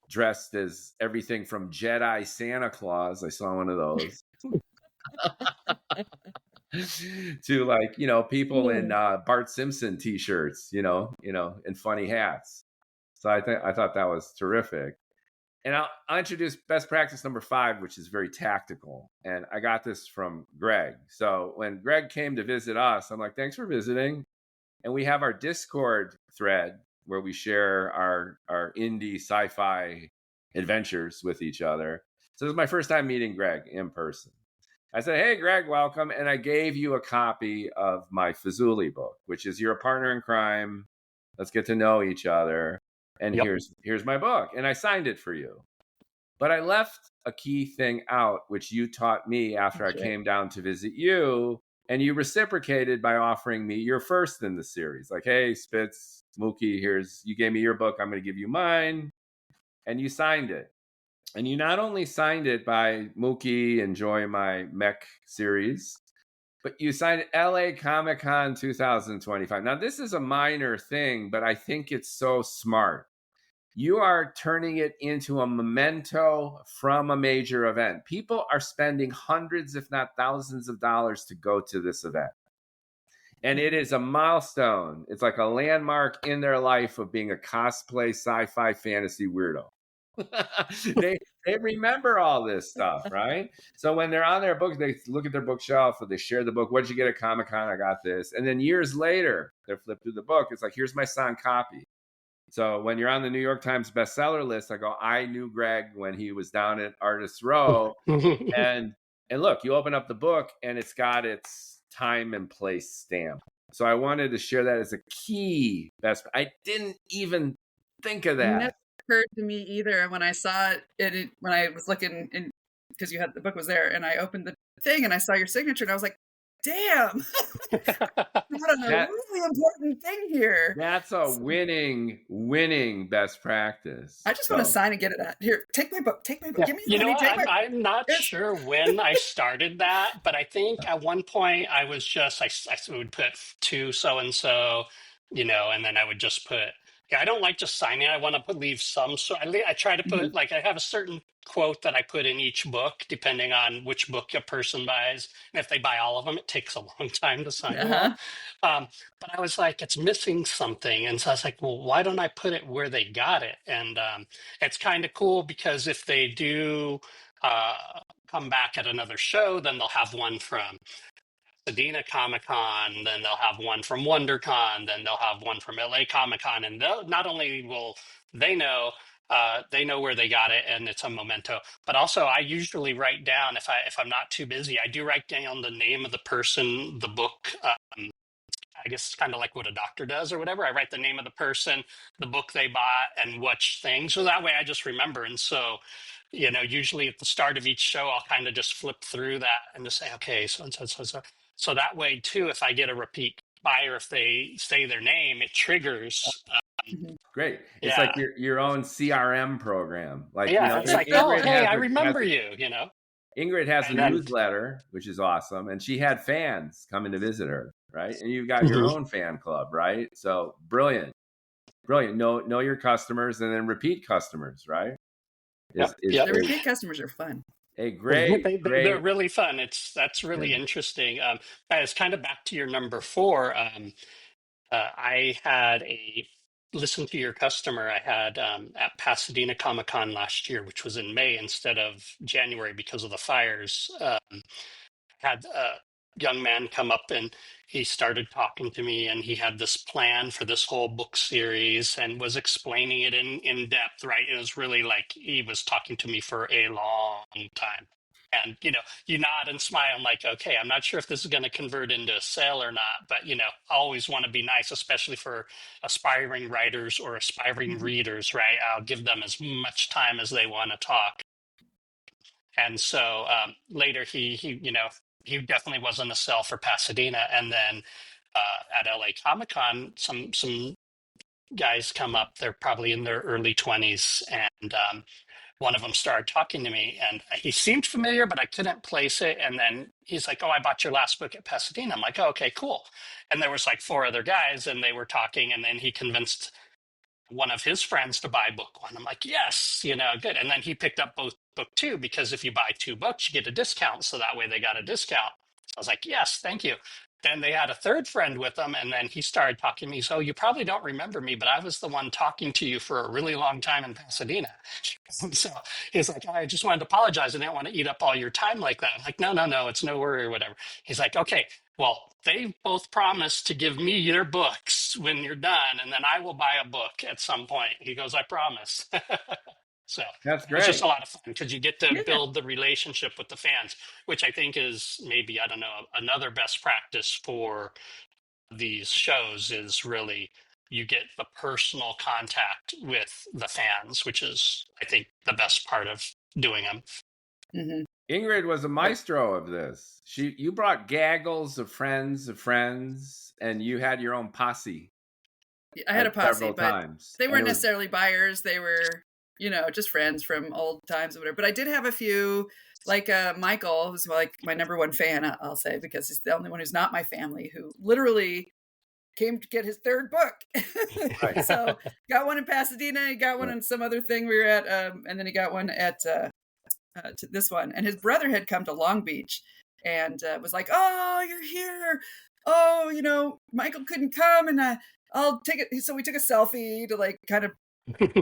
dressed as everything from Jedi Santa Claus. I saw one of those. To like, people in Bart Simpson t-shirts, and funny hats. So I thought that was terrific. And I'll introduce best practice number 5, which is very tactical. And I got this from Greg. So when Greg came to visit us, I'm like, thanks for visiting. And we have our Discord thread where we share our indie sci-fi adventures with each other. So this is my first time meeting Greg in person. I said, hey, Greg, welcome. And I gave you a copy of my Fazuli book, which is You're a Partner in Crime. Let's get to know each other. And here's my book. And I signed it for you. But I left a key thing out, which you taught me after I came down to visit you. And you reciprocated by offering me your first in the series. Like, hey, Spitz, Mookie, you gave me your book. I'm going to give you mine. And you signed it. And you not only signed it by Mookie, enjoy my mech series, but you signed LA Comic-Con 2025. Now, this is a minor thing, but I think it's so smart. You are turning it into a memento from a major event. People are spending hundreds, if not thousands of dollars to go to this event. And it is a milestone. It's like a landmark in their life of being a cosplay sci-fi fantasy weirdo. they remember all this stuff, right? So when they're on their books, they look at their bookshelf or they share the book. What did you get at Comic-Con? I got this. And then years later, they flip through the book. It's like, here's my signed copy. So when you're on the New York Times bestseller list, I go, I knew Greg when he was down at Artists Row. and look, you open up the book and it's got its time and place stamp. So I wanted to share that as a key best. I didn't even think of that. Never occurred to me either. When I saw it when I was looking in, because the book was there, and I opened the thing and I saw your signature, and I was like, damn, what a really important thing here. That's a winning best practice. I just want to sign and get it out. Here, take my book. Give me I'm not sure when I started that, but I think at one point I was just, I would put to so-and-so, and then I would just put, I don't like just signing. I want to leave some. So I try to put, like, I have a certain quote that I put in each book, depending on which book a person buys. And if they buy all of them, it takes a long time to sign them. But I was like, it's missing something. And so I was like, well, why don't I put it where they got it? And it's kind of cool because if they do come back at another show, then they'll have one from Pasadena Comic-Con, then they'll have one from WonderCon, then they'll have one from LA Comic-Con, and not only will they know where they got it, and it's a memento, but also I usually write down, if I'm not too busy, I do write down the name of the person, the book. I guess it's kind of like what a doctor does or whatever. I write the name of the person, the book they bought, and which thing. So that way I just remember. And so, usually at the start of each show, I'll kind of just flip through that and just say, okay, so and so, so, so. So that way, too, if I get a repeat buyer, if they say their name, it triggers. Great. It's like your own CRM program. Like, it's like, hey, I remember you, Ingrid has a newsletter, which is awesome. And she had fans coming to visit her, right? And you've got your own fan club, right? So brilliant. Know your customers and then repeat customers, right? The repeat customers are fun. Hey, great. They're really fun. That's really interesting. It's kind of back to your number 4. I had listen to your customer. I had at Pasadena Comic-Con last year, which was in May instead of January because of the fires. Had a young man come up and he started talking to me, and he had this plan for this whole book series and was explaining it in depth, right? It was really like he was talking to me for a long time. And, you nod and smile. I'm like, okay, I'm not sure if this is going to convert into a sale or not, but, I always want to be nice, especially for aspiring writers or aspiring readers, right? I'll give them as much time as they want to talk. And so later he definitely wasn't a sell for Pasadena. And then at LA Comic-Con, some guys come up, they're probably in their early 20s, and one of them started talking to me, and he seemed familiar, but I couldn't place it. And then he's like, "Oh, I bought your last book at Pasadena." I'm like, "Oh, okay, cool." And there was like four other guys, and they were talking, and then he convinced one of his friends to buy book one. I'm like, "Yes, good." And then he picked up book two, because if you buy two books, you get a discount. So that way they got a discount. So I was like, "Yes, thank you." Then they had a third friend with them, and then he started talking to me. So you probably don't remember me, but I was the one talking to you for a really long time in Pasadena. So he's like, "I just wanted to apologize. I didn't want to eat up all your time like that." I'm like, no, it's no worry or whatever. He's like, "Okay, well, they both promised to give me their books when you're done, and then I will buy a book at some point." He goes, "I promise." So That's it's just great. a lot of fun because you get to Yeah. build the relationship with the fans, which I think is maybe, I don't know, another best practice for these shows is really you get the personal contact with the fans, which is, I think, the best part of doing them. Hmm. Ingrid was a maestro of this. You brought gaggles of friends, and you had your own posse. I had a posse, several but times. they And weren't it was- necessarily buyers. They were, just friends from old times or whatever. But I did have a few, like Michael, who's like my number one fan, I'll say, because he's the only one who's not my family, who literally came to get his third book. Right. So got one in Pasadena, he got one in some other thing we were at, and then he got one at to this one. And his brother had come to Long Beach and was like, "Oh, you're here. Oh, Michael couldn't come, and I'll take it." So we took a selfie to like kind of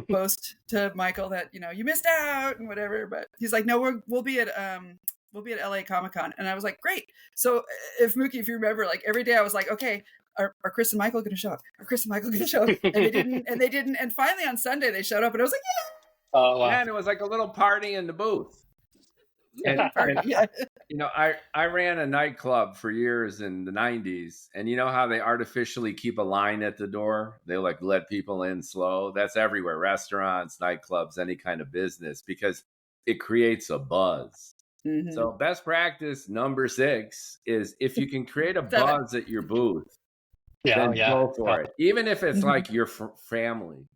post to Michael that you missed out and whatever. But he's like, "No, we'll be at LA Comic-Con," and I was like, "Great." So if you remember, like every day I was like, "Okay, are Chris and Michael going to show up? Are Chris and Michael going to show up?" And they didn't. And finally on Sunday they showed up, and I was like, "Yeah." Oh, wow. Yeah, and it was like a little party in the booth. And, Yeah. I ran a nightclub for years in the 90s, and you know how they artificially keep a line at the door? They like let people in slow. That's everywhere, restaurants, nightclubs, any kind of business, because it creates a buzz. Mhm. So best practice number 6 is if you can create a 7. buzz at your booth, Yeah, then yeah. go for it. Even if it's Mhm. like your family,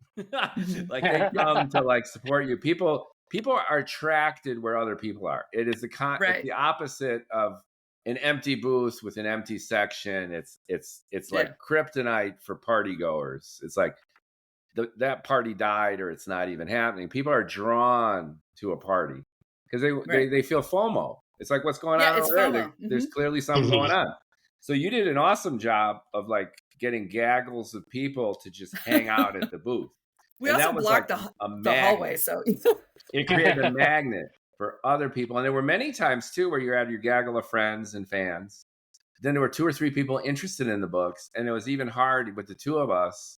like they come to like support you. People are attracted where other people are. It is it's Right. the opposite of an empty booth with an empty section. It's like kryptonite for party goers. It's like that party died or it's not even happening. People are drawn to a party because they feel FOMO. It's like, what's going on It's over there? FOMO. There's clearly something going on. So you did an awesome job of like getting gaggles of people to just hang out at the booth. We And also that was blocked like a the magnet. hallway, so It created a magnet for other people. And there were many times too where you had your gaggle of friends and fans. Then there were 2 or 3 people interested in the books, and it was even hard with the two of us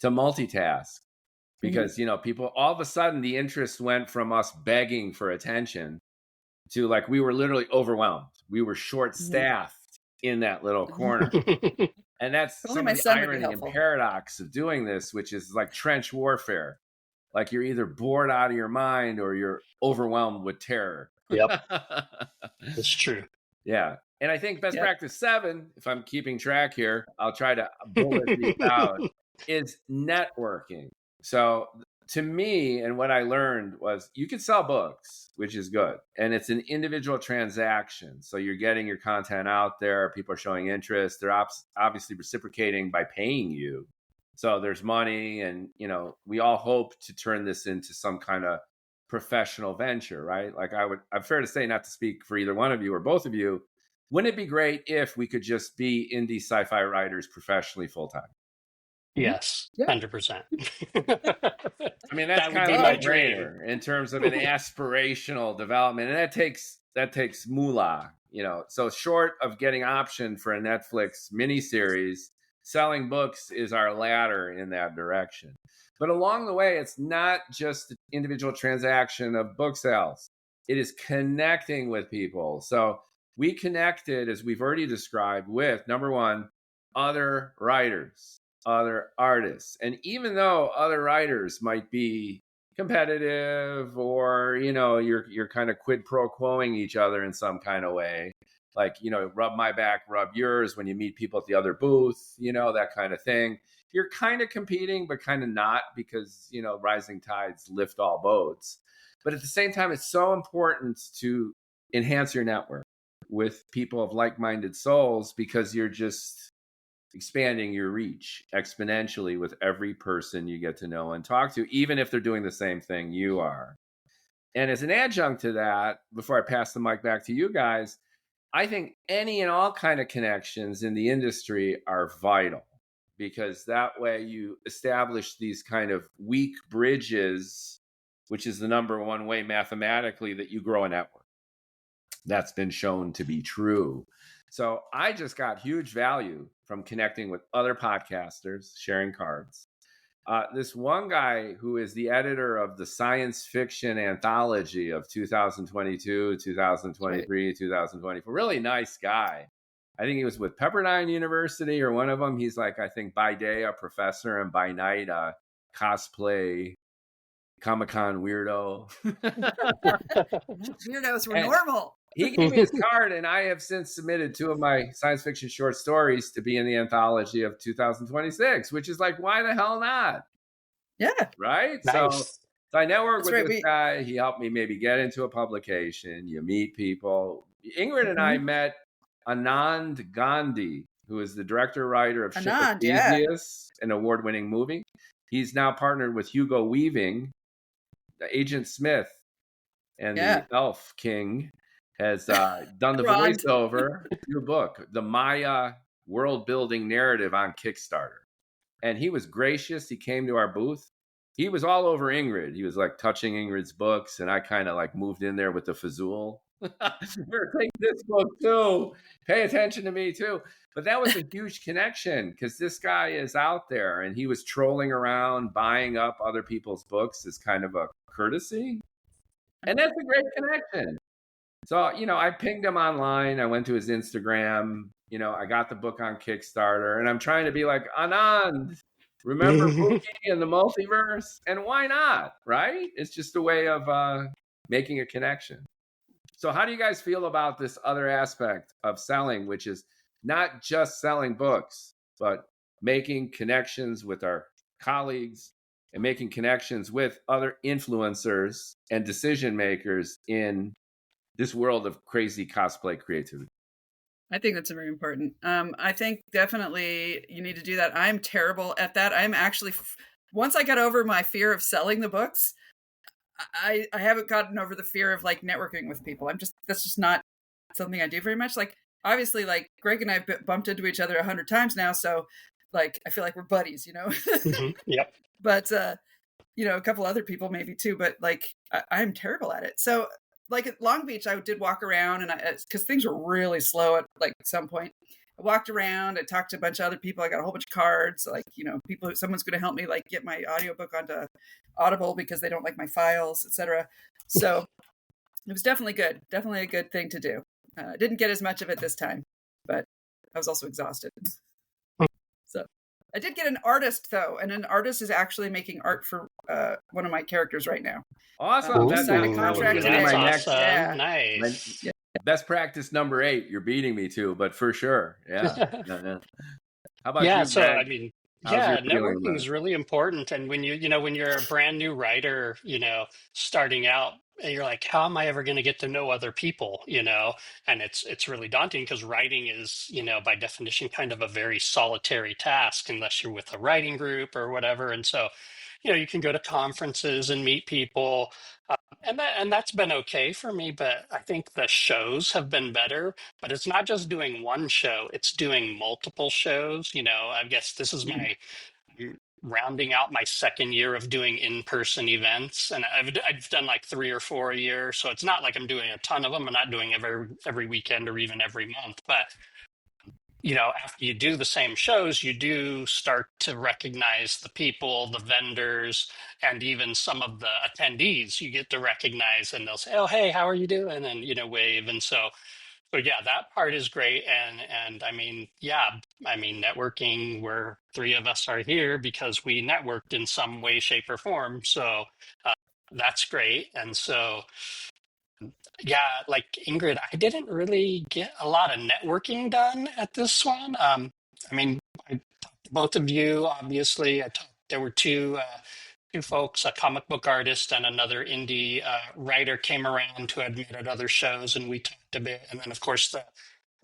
to multitask because people, all of a sudden the interest went from us begging for attention to like we were literally overwhelmed. We were short-staffed in that little corner. And that's Only some my of the son would be irony and helpful. paradox of doing this, which is like trench warfare. Like you're either bored out of your mind or you're overwhelmed with terror. Yep. It's true. Yeah. And I think best practice 7, if I'm keeping track here, I'll try to bullet these out, is networking. So to me, and what I learned was you can sell books, which is good. And it's an individual transaction. So you're getting your content out there. People are showing interest. They're obviously reciprocating by paying you. So there's money, and we all hope to turn this into some kind of professional venture, right? Like I'm fair to say, not to speak for either one of you or both of you, wouldn't it be great if we could just be indie sci-fi writers professionally full-time? Yes, Yeah. 100%. I mean, that's That would kind be of my a brainer in terms of an aspirational development, and that takes moolah, So short of getting option for a Netflix miniseries, selling books is our ladder in that direction. But along the way, it's not just the individual transaction of book sales. It is connecting with people. So we connected, as we've already described, with, number one, other writers, other artists. And even though other writers might be competitive or, you're kind of quid pro quoing each other in some kind of way, like, rub my back, rub yours when you meet people at the other booth, that kind of thing. You're kind of competing, but kind of not, because, rising tides lift all boats. But at the same time, it's so important to enhance your network with people of like-minded souls, because you're just expanding your reach exponentially with every person you get to know and talk to, even if they're doing the same thing you are. And as an adjunct to that, before I pass the mic back to you guys, I think any and all kind of connections in the industry are vital, because that way you establish these kind of weak bridges, which is the number one way mathematically that you grow a network. That's been shown to be true. So I just got huge value from connecting with other podcasters, sharing cards. This one guy who is the editor of the science fiction anthology of 2022, 2023, 2024, really nice guy. I think he was with Pepperdine University or one of them. He's like, I think by day a professor and by night a cosplay Comic-Con weirdo. Weirdos were normal. He gave me his card, and I have since submitted 2 of my science fiction short stories to be in the anthology of 2026, which is like, why the hell not? Yeah. Right? Nice. So I networked with this guy. He helped me maybe get into a publication. You meet people. Ingrid and I met Anand Gandhi, who is the director writer of Ship of Theseus, an award-winning movie. He's now partnered with Hugo Weaving, Agent Smith, and the Elf King has done the voiceover to your book, The Maya World Building Narrative, on Kickstarter. And he was gracious. He came to our booth. He was all over Ingrid. He was like touching Ingrid's books, and I kind of like moved in there with the Fazul. Here, take this book too. Pay attention to me too. But that was a huge connection, because this guy is out there, and he was trolling around, buying up other people's books as kind of a courtesy. And that's a great connection. So, I pinged him online. I went to his Instagram. I got the book on Kickstarter, and I'm trying to be like, Anand, remember Mookie and the multiverse? And why not, right? It's just a way of making a connection. So how do you guys feel about this other aspect of selling, which is not just selling books, but making connections with our colleagues and making connections with other influencers and decision makers in this world of crazy cosplay creativity? I think that's very important. I think definitely you need to do that. I'm terrible at that. I'm actually, once I got over my fear of selling the books, I haven't gotten over the fear of like networking with people. That's just not something I do very much. Like, obviously, like Greg and I bumped into each other 100 times now. So like, I feel like we're buddies, Yep. But, a couple other people maybe too, but like, I'm terrible at it. So like at Long Beach, I did walk around, and because things were really slow at like some point. I walked around, I talked to a bunch of other people. I got a whole bunch of cards, like, someone's going to help me like get my audiobook onto Audible because they don't like my files, etc. So it was definitely good. Definitely a good thing to do. Didn't get as much of it this time, but I was also exhausted. So I did get an artist though, and an artist is actually making art for one of my characters right now. Awesome. That's signed a contract today. That's awesome. Nice. Best practice number 8. You're beating me too, but for sure. Yeah. How about you? So I mean, networking is really important. And when when you're a brand new writer, starting out, and you're like, how am I ever going to get to know other people? And it's really daunting, because writing is, by definition, kind of a very solitary task unless you're with a writing group or whatever. And so, you can go to conferences and meet people. And that's been okay for me, but I think the shows have been better. But it's not just doing one show, it's doing multiple shows. I guess this is my rounding out my second year of doing in-person events, and I've done like 3 or 4 a year. So it's not like I'm doing a ton of them. I'm not doing every weekend or even every month, but after you do the same shows, you do start to recognize the people, the vendors, and even some of the attendees you get to recognize, and they'll say, oh, hey, how are you doing? And, wave. And so yeah, that part is great. And I mean, networking, where 3 of us are here because we networked in some way, shape, or form. So that's great. And so, yeah, like Ingrid, I didn't really get a lot of networking done at this one. I talked to both of you, obviously. There were 2 two folks, a comic book artist and another indie writer, came around who had met at other shows, and we talked a bit. And then, of course, the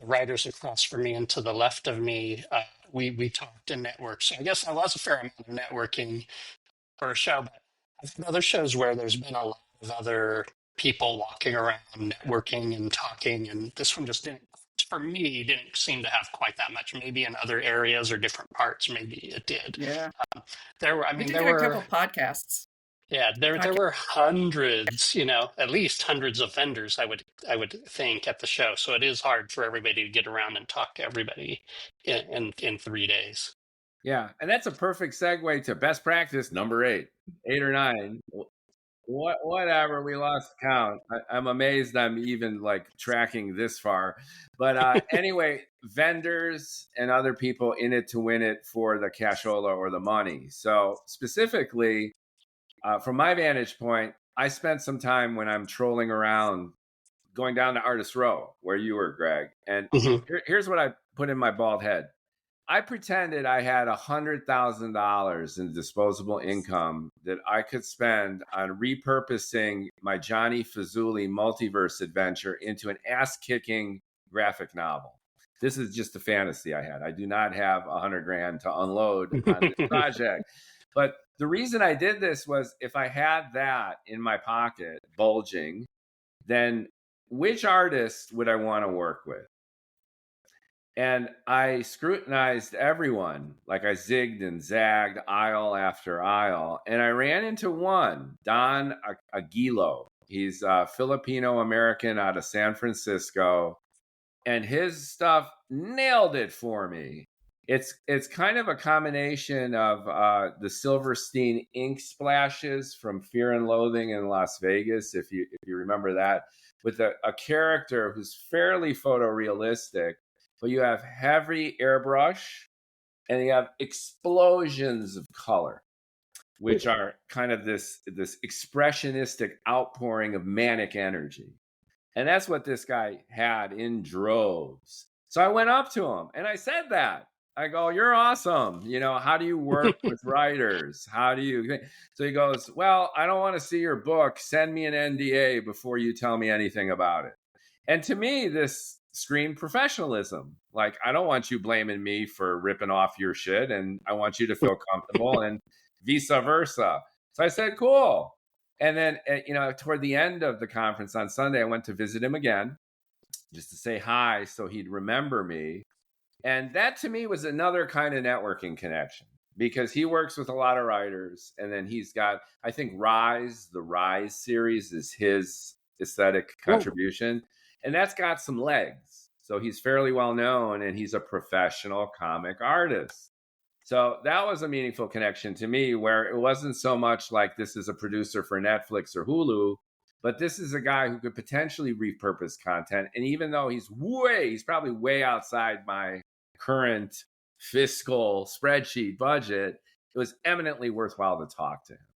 writers across from me and to the left of me, we talked and networked. So I guess I was a fair amount of networking for a show, but I've had other shows where there's been a lot of other people walking around networking and talking, and this one just didn't, for me, didn't seem to have quite that much. Maybe in other areas or different parts, maybe it did. Yeah. There were, I We mean, did there get a were, couple podcasts. yeah, there were hundreds, at least hundreds of vendors, I would think, at the show. So it is hard for everybody to get around and talk to everybody in 3 days. Yeah, and that's a perfect segue to best practice number 8 or 9. Whatever, we lost count. I'm amazed I'm even like tracking this far. But anyway, vendors and other people in it to win it for the cashola or the money. So specifically, from my vantage point, I spent some time when I'm trolling around going down to Artist Row, where you were, Greg. And here's what I put in my bald head. I pretended I had $100,000 in disposable income that I could spend on repurposing my Johnny Fazuli multiverse adventure into an ass-kicking graphic novel. This is just a fantasy I had. I do not have $100,000 to unload on this project. But the reason I did this was if I had that in my pocket, bulging, then which artist would I want to work with? And I scrutinized everyone, like I zigged and zagged aisle after aisle. And I ran into one, Don Aguilo. He's a Filipino-American out of San Francisco. And his stuff nailed it for me. It's kind of a combination of the Silverstein ink splashes from Fear and Loathing in Las Vegas, if you remember that, with a character who's fairly photorealistic. But you have heavy airbrush and you have explosions of color, which are kind of this expressionistic outpouring of manic energy. And that's what this guy had in droves. So I went up to him and I said that. I go, "You're awesome. How do you work with writers? How do you?" So he goes, "Well, I don't want to see your book. Send me an NDA before you tell me anything about it." And to me, this screamed professionalism. Like, I don't want you blaming me for ripping off your shit, and I want you to feel comfortable and vice versa. So I said, cool. And then, toward the end of the conference on Sunday, I went to visit him again just to say hi so he'd remember me. And that to me was another kind of networking connection because he works with a lot of writers. And then he's got, I think the Rise series is his aesthetic contribution. And that's got some legs. So he's fairly well known and he's a professional comic artist. So that was a meaningful connection to me where it wasn't so much like this is a producer for Netflix or Hulu, but this is a guy who could potentially repurpose content. And even though he's probably way outside my current fiscal spreadsheet budget, it was eminently worthwhile to talk to him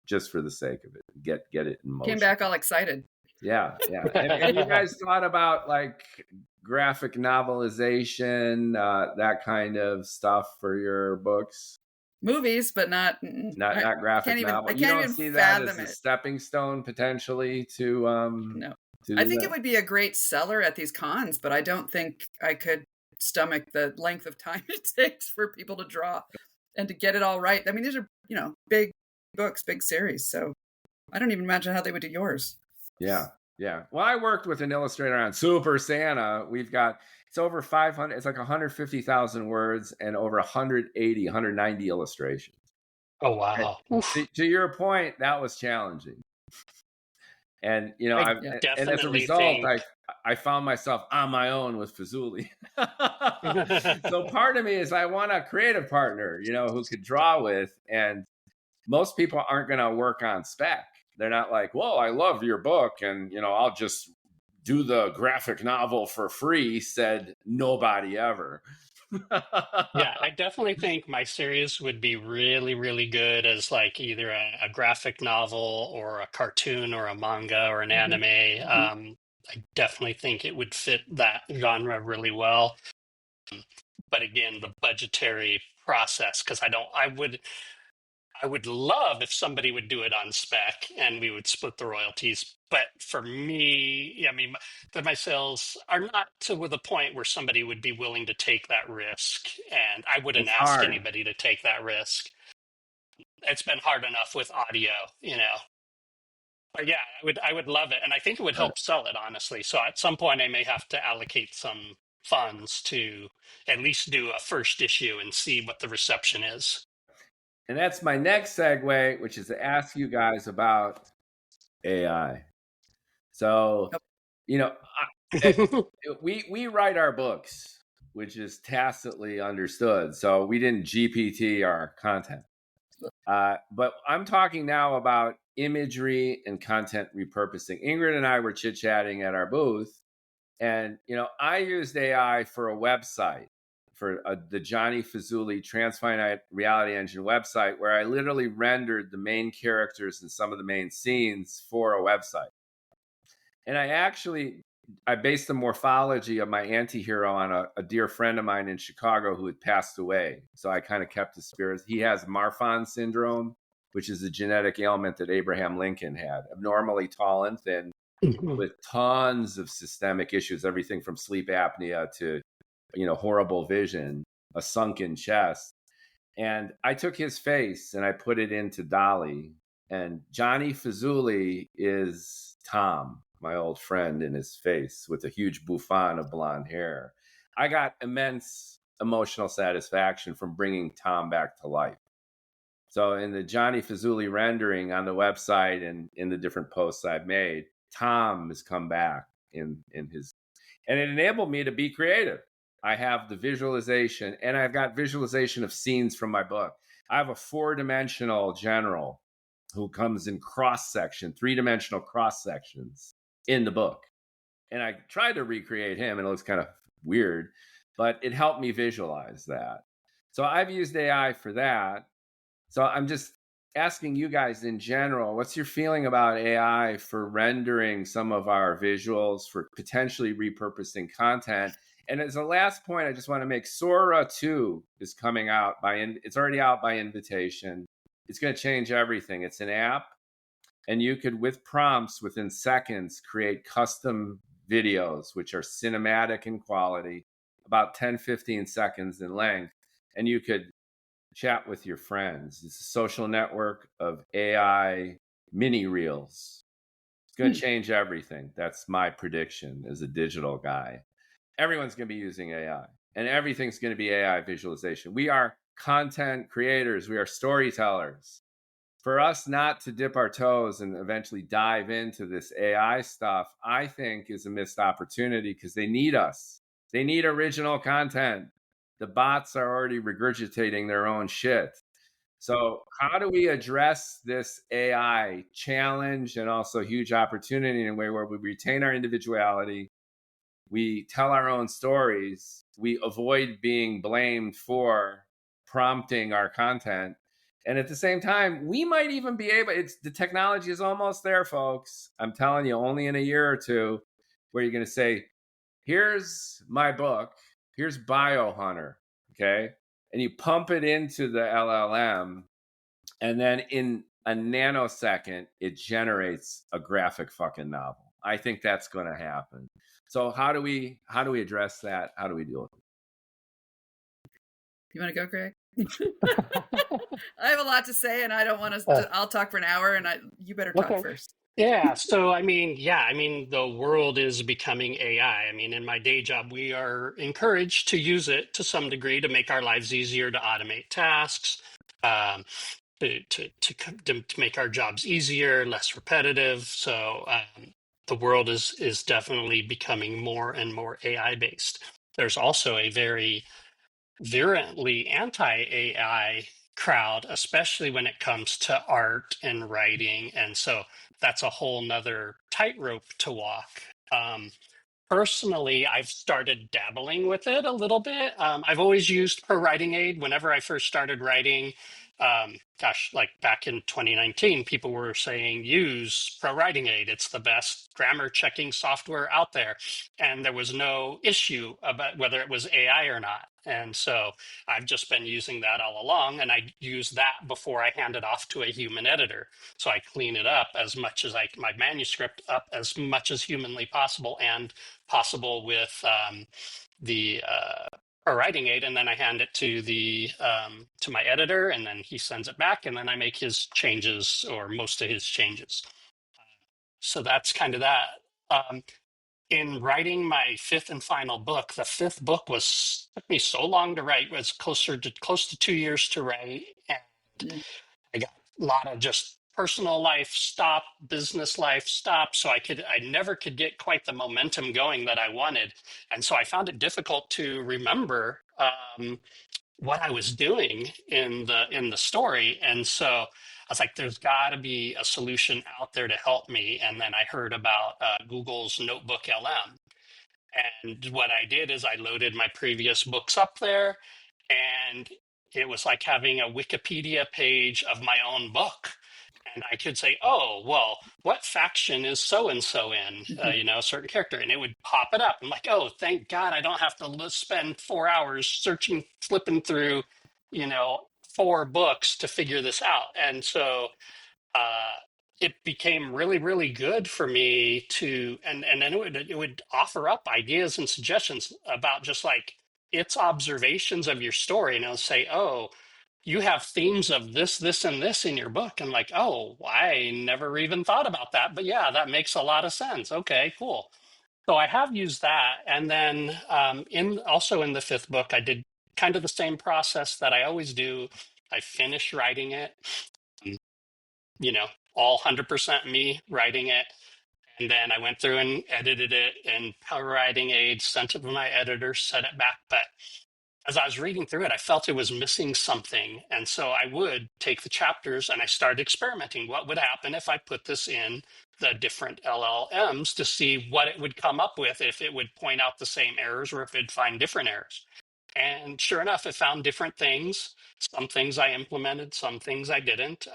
just for the sake of it. Get it in motion. Came back all excited. Yeah. And you guys thought about like graphic novelization, that kind of stuff for your books? Movies, but not graphic novel. You don't see that as a stepping stone potentially to no. I think it would be a great seller at these cons, but I don't think I could stomach the length of time it takes for people to draw and to get it all right. I mean, these are, big books, big series. So I don't even imagine how they would do yours. Yeah. Well, I worked with an illustrator on Super Santa. It's over 500, it's like 150,000 words and over 190 illustrations. Oh, wow. To your point, that was challenging. And, and as a result, I found myself on my own with Fazuli. So part of me is I want a creative partner, who could draw with, and most people aren't going to work on spec. They're not like, "Whoa, I love your book, and I'll just do the graphic novel for free," said nobody ever. Yeah, I definitely think my series would be really, really good as like either a graphic novel or a cartoon or a manga or an anime. I definitely think it would fit that genre really well. But again, the budgetary process, because I would love if somebody would do it on spec and we would split the royalties. But for me, yeah, I mean, my sales are not to the point where somebody would be willing to take that risk. And I wouldn't It's ask hard. anybody to take that risk. It's been hard enough with audio, you know. But yeah, I would love it. And I think it would help sell it, honestly. So at some point I may have to allocate some funds to at least do a first issue and see what the reception is. And that's my next segue, which is to ask you guys about AI. So, you know, we write our books, which is tacitly understood. So we didn't GPT our content. But I'm talking now about imagery and content repurposing. Ingrid and I were chit-chatting at our booth, and I used AI for a website, for the Johnny Fazuli Transfinite Reality Engine website, where I literally rendered the main characters and some of the main scenes for a website. And I based the morphology of my anti-hero on a dear friend of mine in Chicago who had passed away. So I kind of kept his spirit. He has Marfan syndrome, which is a genetic ailment that Abraham Lincoln had, abnormally tall and thin, with tons of systemic issues, everything from sleep apnea to, horrible vision, a sunken chest. And I took his face and I put it into DALL-E, and Johnny Fazuli is Tom, my old friend, in his face with a huge bouffant of blonde hair. I got immense emotional satisfaction from bringing Tom back to life. So in the Johnny Fazuli rendering on the website and in the different posts I've made, Tom has come back in his, and it enabled me to be creative. I have the visualization, and I've got visualization of scenes from my book. I have a 4-dimensional general who comes in cross-section, 3-dimensional cross-sections in the book. And I tried to recreate him, and it looks kind of weird, but it helped me visualize that. So I've used AI for that. So I'm just asking you guys in general, what's your feeling about AI for rendering some of our visuals, for potentially repurposing content? And as a last point, I just want to make Sora 2 is coming out it's already out by invitation. It's going to change everything. It's an app, and you could, with prompts within seconds, create custom videos, which are cinematic in quality, about 10, 15 seconds in length. And you could chat with your friends. It's a social network of AI mini reels. It's going to change everything. That's my prediction as a digital guy. Everyone's going to be using AI, and everything's going to be AI visualization. We are content creators. We are storytellers. For us not to dip our toes and eventually dive into this AI stuff, I think is a missed opportunity, because they need us. They need original content. The bots are already regurgitating their own shit. So how do we address this AI challenge and also huge opportunity in a way where we retain our individuality, we tell our own stories, we avoid being blamed for prompting our content, and at the same time, we might even be able, the technology is almost there, folks. I'm telling you, only in a year or two, where you're going to say, here's my book, here's Biohunter, okay? And you pump it into the LLM, and then in a nanosecond, it generates a graphic fucking novel. I think that's going to happen. So how do we address that? How do we deal with it? You want to go, Greg? I have a lot to say, and I don't want to. I'll talk for an hour, and you better talk first. Yeah. So, the world is becoming AI. I mean, in my day job, we are encouraged to use it to some degree to make our lives easier, to automate tasks, to make our jobs easier, less repetitive. So, the world is definitely becoming more and more AI based. There's also a very virulently anti-AI crowd, especially when it comes to art and writing. And so that's a whole nother tightrope to walk. Personally, I've started dabbling with it a little bit. I've always used per writing aid whenever I first started writing. Like back in 2019, people were saying use Pro Writing Aid. It's the best grammar checking software out there. And there was no issue about whether it was AI or not. And so I've just been using that all along. And I use that before I hand it off to a human editor. So I clean it up as much as my manuscript up as much as humanly possible, and possible with the Pro Writing Aid, and then I hand it to to my editor, and then he sends it back, and then I make his changes, or most of his changes. So that's kind of that. In writing my fifth and final book, the fifth book took me so long to write, was close to 2 years to write, and I got a lot of just personal life stop, business life stop. So I never could get quite the momentum going that I wanted. And so I found it difficult to remember what I was doing in the story. And so I was like, there's got to be a solution out there to help me. And then I heard about Google's Notebook LM. And what I did is I loaded my previous books up there, and it was like having a Wikipedia page of my own book. And I could say, oh, well, what faction is so-and-so in, a certain character? And it would pop it up. I'm like, oh, thank God I don't have to spend 4 hours flipping through, 4 books to figure this out. And so it became really, really good for me and then it would offer up ideas and suggestions about just like its observations of your story. And it'll say, oh, you have themes of this, this, and this in your book. And like, oh, I never even thought about that. But yeah, that makes a lot of sense. Okay, cool. So I have used that. And then also in the fifth book, I did kind of the same process that I always do. I finished writing it, all 100% me writing it. And then I went through and edited it in Power Writing Aid, sent it to my editor, sent it back. But as I was reading through it, I felt it was missing something. And so I would take the chapters and I started experimenting. What would happen if I put this in the different LLMs to see what it would come up with, if it would point out the same errors or if it'd find different errors. And sure enough, it found different things. Some things I implemented, some things I didn't.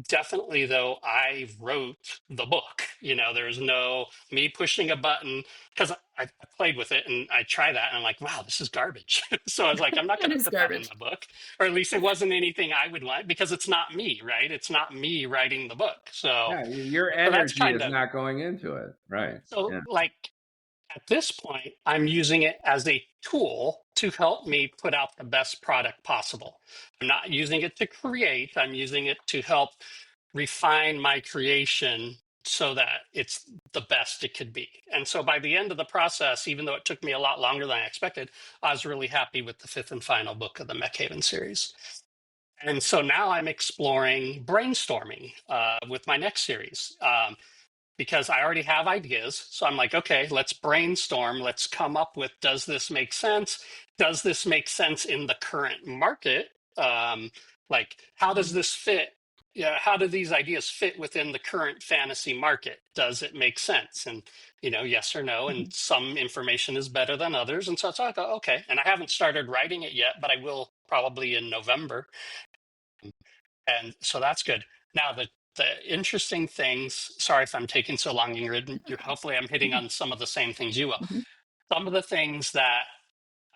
Definitely, though, I wrote the book. There's no me pushing a button, because I played with it and I try that and I'm like, wow, this is garbage. So I was like, I'm not going to put that in the book, or at least it wasn't anything I would want, because it's not me, right? It's not me writing the book. So yeah, your energy is not going into it, right? So at this point, I'm using it as a tool to help me put out the best product possible. I'm not using it to create. I'm using it to help refine my creation so that it's the best it could be. And so by the end of the process, even though it took me a lot longer than I expected, I was really happy with the fifth and final book of the Mech Haven series. And so now I'm exploring brainstorming with my next series. Because I already have ideas. So I'm like, okay, let's brainstorm. Let's come up with, does this make sense? Does this make sense in the current market? How does this fit? How do these ideas fit within the current fantasy market? Does it make sense? And, yes or no. And some information is better than others. And so it's like, okay. And I haven't started writing it yet, but I will probably in November. And so that's good. Now, the interesting things, sorry if I'm taking so long, Ingrid, hopefully I'm hitting on some of the same things you will. Some of the things that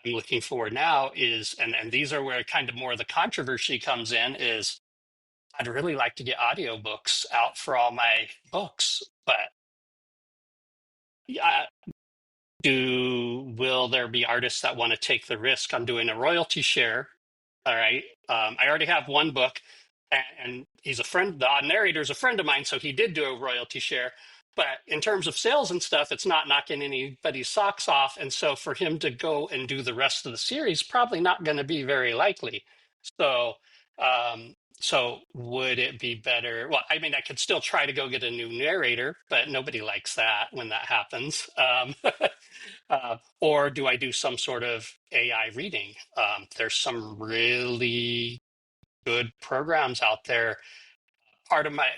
I'm looking for now is, and these are where kind of more of the controversy comes in, is I'd really like to get audiobooks out for all my books, but will there be artists that want to take the risk on doing a royalty share? All right. I already have one book, and he's a friend. The narrator's a friend of mine, so he did do a royalty share. But in terms of sales and stuff, it's not knocking anybody's socks off. And so for him to go and do the rest of the series, probably not going to be very likely. So, so would it be better? Well, I mean, I could still try to go get a new narrator, but nobody likes that when that happens. Or do I do some sort of AI reading? There's some really good programs out there. Part of my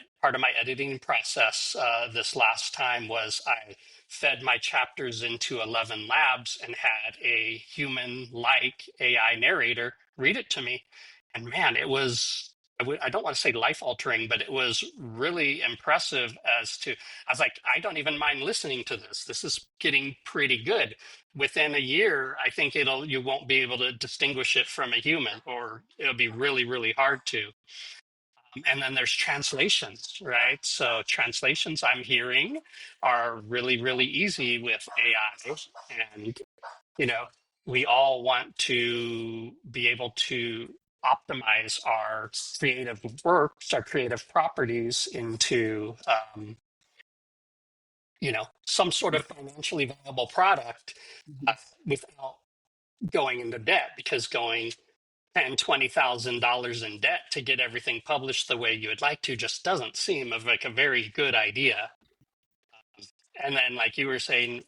editing process this last time was I fed my chapters into 11 Labs and had a human-like AI narrator read it to me. And man, it was, I don't want to say life altering, but it was really impressive as to, I was like, I don't even mind listening to this. This is getting pretty good. Within a year, I think you won't be able to distinguish it from a human, or it'll be really, really hard to. And then there's translations, right? So translations I'm hearing are really, really easy with AI. And, you know, we all want to be able to optimize our creative works, our creative properties into, some sort of financially viable product uh, without going into debt, because going $20,000 in debt to get everything published the way you would like to just doesn't seem of like a very good idea. And then, like you were saying,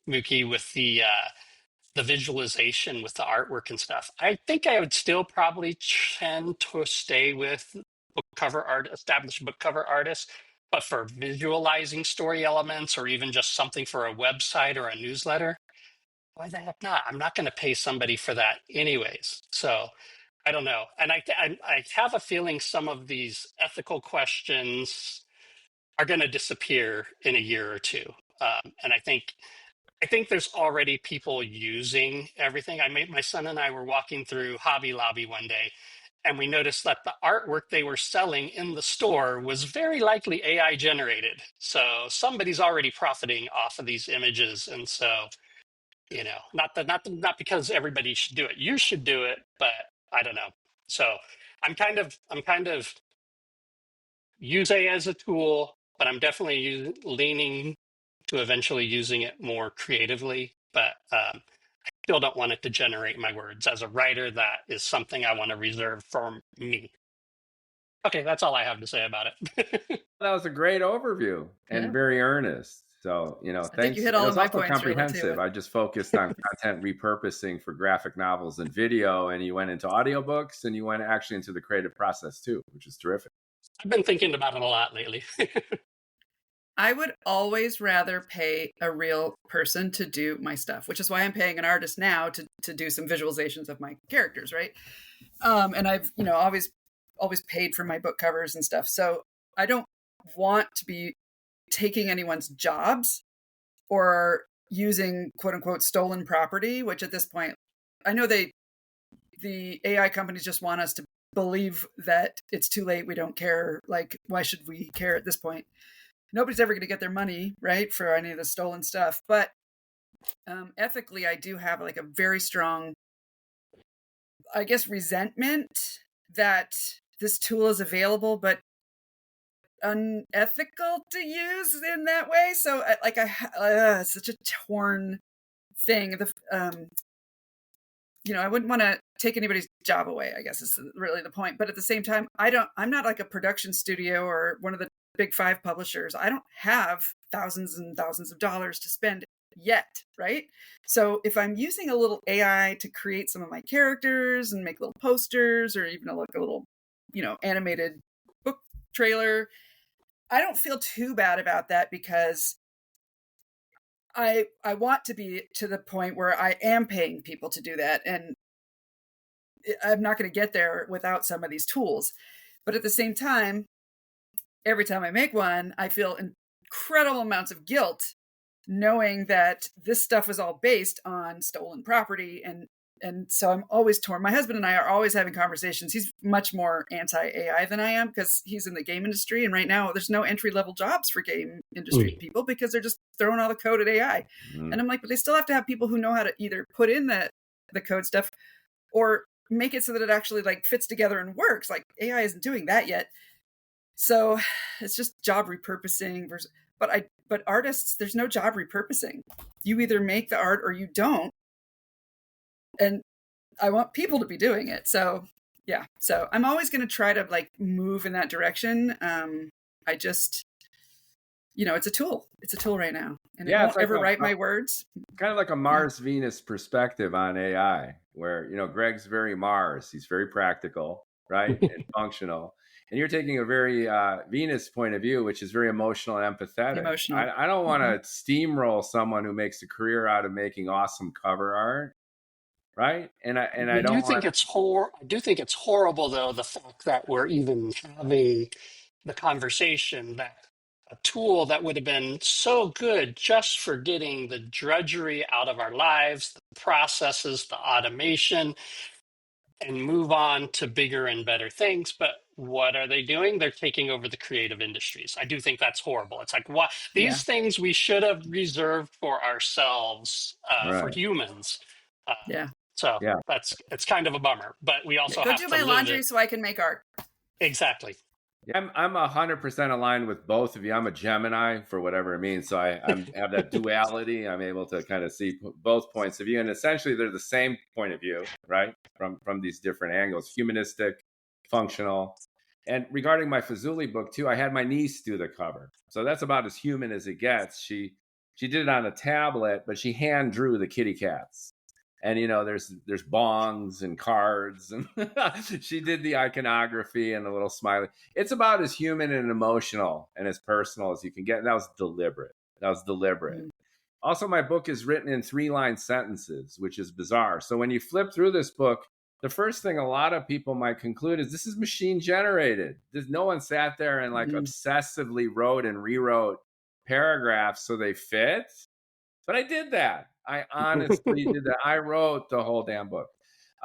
Mookie, with the visualization with the artwork and stuff, I think I would still probably tend to stay with established book cover artists. But for visualizing story elements, or even just something for a website or a newsletter, why the heck not? I'm not going to pay somebody for that anyways. So I don't know. And I have a feeling some of these ethical questions are going to disappear in a year or two. And I think there's already people using everything. My son and I were walking through Hobby Lobby one day, and we noticed that the artwork they were selling in the store was very likely AI generated. So somebody's already profiting off of these images. And so, not because everybody should do it. You should do it, but I don't know. So I'm kind of use AI as a tool, but I'm definitely leaning to eventually using it more creatively. But still don't want it to generate my words. As a writer, that is something I want to reserve for me. Okay, that's all I have to say about it. That was a great overview and Yeah. very earnest. So, I think thanks. you hit It all was of my also points really, comprehensive. too. I just focused on content repurposing for graphic novels and video, and you went into audiobooks, and you went actually into the creative process too, which is terrific. I've been thinking about it a lot lately. I would always rather pay a real person to do my stuff, which is why I'm paying an artist now to do some visualizations of my characters, right? And I've, always paid for my book covers and stuff. So I don't want to be taking anyone's jobs or using quote unquote stolen property, which at this point, I know the AI companies just want us to believe that it's too late. We don't care. Like, why should we care at this point? Nobody's ever going to get their money, right, for any of the stolen stuff. But ethically, I do have like a very strong, I guess, resentment that this tool is available, but unethical to use in that way. So, it's such a torn thing. I wouldn't want to take anybody's job away, I guess is really the point. But at the same time, I'm not like a production studio or one of the big 5 publishers. I don't have thousands and thousands of dollars to spend yet, right? So if I'm using a little AI to create some of my characters and make little posters or even a little, animated book trailer, I don't feel too bad about that because I want to be to the point where I am paying people to do that. And I'm not going to get there without some of these tools. But at the same time, every time I make one, I feel incredible amounts of guilt knowing that this stuff is all based on stolen property. And so I'm always torn. My husband and I are always having conversations. He's much more anti-AI than I am because he's in the game industry. And right now there's no entry-level jobs for game industry people because they're just throwing all the code at AI. And I'm like, but they still have to have people who know how to either put in the code stuff or make it so that it actually like fits together and works. Like AI isn't doing that yet. So it's just job repurposing versus, but artists, there's no job repurposing. You either make the art or you don't. And I want people to be doing it. So yeah. So I'm always going to try to like move in that direction. I just, it's a tool. It's a tool right now. And it won't ever write my words. Kind of like a Mars-Venus perspective on AI, where, Greg's very Mars. He's very practical, right? And functional. And you're taking a very Venus point of view, which is very emotional and empathetic. I don't want to steamroll someone who makes a career out of making awesome cover art right? And I I do don't think want. it's I do think it's horrible, though, the fact that we're even having the conversation that a tool that would have been so good just for getting the drudgery out of our lives, the processes, the automation, and move on to bigger and better things. But what are they doing? They're taking over the creative industries. I do think that's horrible. It's like, what, Yeah. these things we should have reserved for ourselves, for Right. humans. Uh, Yeah. so Yeah. it's kind of a bummer, but we also Go have do to my live laundry it. so I can make art. Exactly. Yeah, I'm 100% aligned with both of you. I'm a Gemini for whatever it means, so I have that duality. I'm able to kind of see both points of view, and essentially they're the same point of view, right? From these different angles: humanistic, functional. And regarding my Fazuli book too, I had my niece do the cover, so that's about as human as it gets. She did it on a tablet, but she hand drew the kitty cats. And there's bongs and cards, and she did the iconography and a little smiley. It's about as human and emotional and as personal as you can get. And that was deliberate. Mm-hmm. Also, my book is written in 3-line sentences, which is bizarre. So when you flip through this book, the first thing a lot of people might conclude is this is machine generated. No one sat there and obsessively wrote and rewrote paragraphs so they fit. But I did that. I honestly did that. I wrote the whole damn book.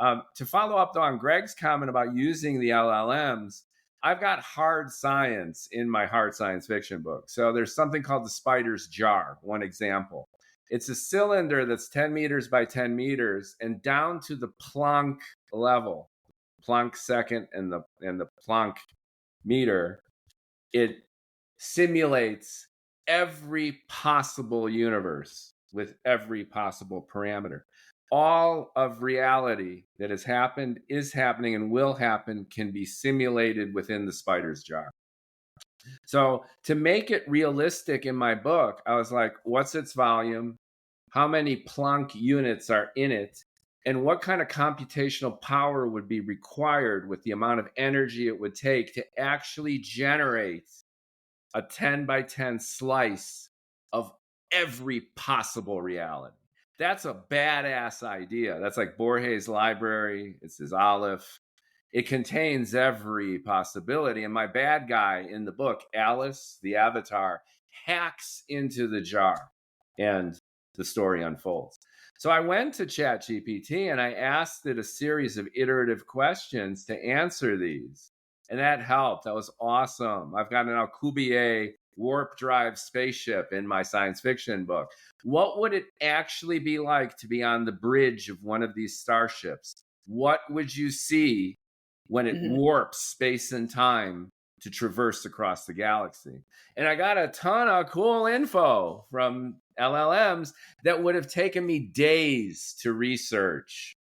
To follow up, though, on Greg's comment about using the LLMs, I've got hard science in my hard science fiction book. So there's something called the spider's jar, one example. It's a cylinder that's 10 meters by 10 meters and down to the Planck level, Planck second and the Planck meter. It simulates every possible universe with every possible parameter. All of reality that has happened, is happening, and will happen can be simulated within the spider's jar. So to make it realistic in my book, I was like, what's its volume? How many Planck units are in it? And what kind of computational power would be required with the amount of energy it would take to actually generate a 10 by 10 slice of every possible reality? That's a badass idea. That's like Borges' library. It's his Aleph. It contains every possibility. And my bad guy in the book, Alice, the avatar, hacks into the jar and the story unfolds. So I went to ChatGPT and I asked it a series of iterative questions to answer these. And that helped. That was awesome. I've got an Alcubierre warp drive spaceship in my science fiction book. What would it actually be like to be on the bridge of one of these starships? What would you see when it warps space and time to traverse across the galaxy? And I got a ton of cool info from LLMs that would have taken me days to research,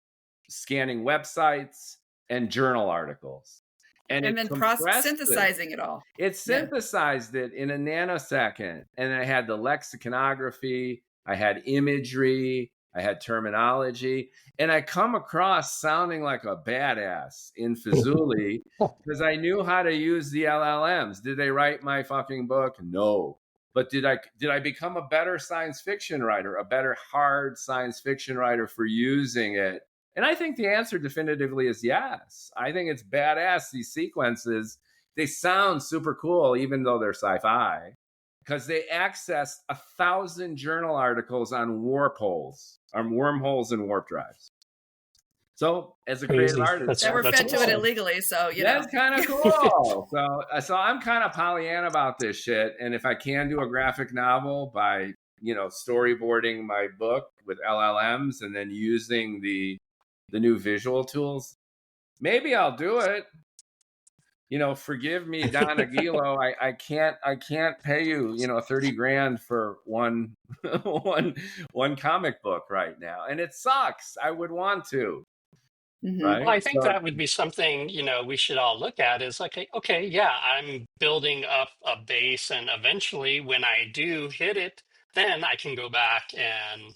scanning websites and journal articles. And then synthesizing it all. It synthesized it in a nanosecond. And I had the lexiconography, I had imagery, I had terminology, and I come across sounding like a badass in Fazuli because I knew how to use the LLMs. Did they write my fucking book? No. But did I become a better science fiction writer, a better hard science fiction writer for using it? And I think the answer definitively is yes. I think it's badass. These sequences, they sound super cool, even though they're sci-fi, because they accessed 1,000 journal articles on wormholes and warp drives. So as a creative artist, that were fed to it illegally. So that's kind of cool. So I'm kind of Pollyanna about this shit. And if I can do a graphic novel by storyboarding my book with LLMs and then using the new visual tools, maybe I'll do it. Forgive me, Don Aguilo. I can't pay you, $30,000 for one comic book right now. And it sucks. I would want to. Right? Well, I think that would be something, we should all look at is like, okay, yeah, I'm building up a base, and eventually when I do hit it, then I can go back and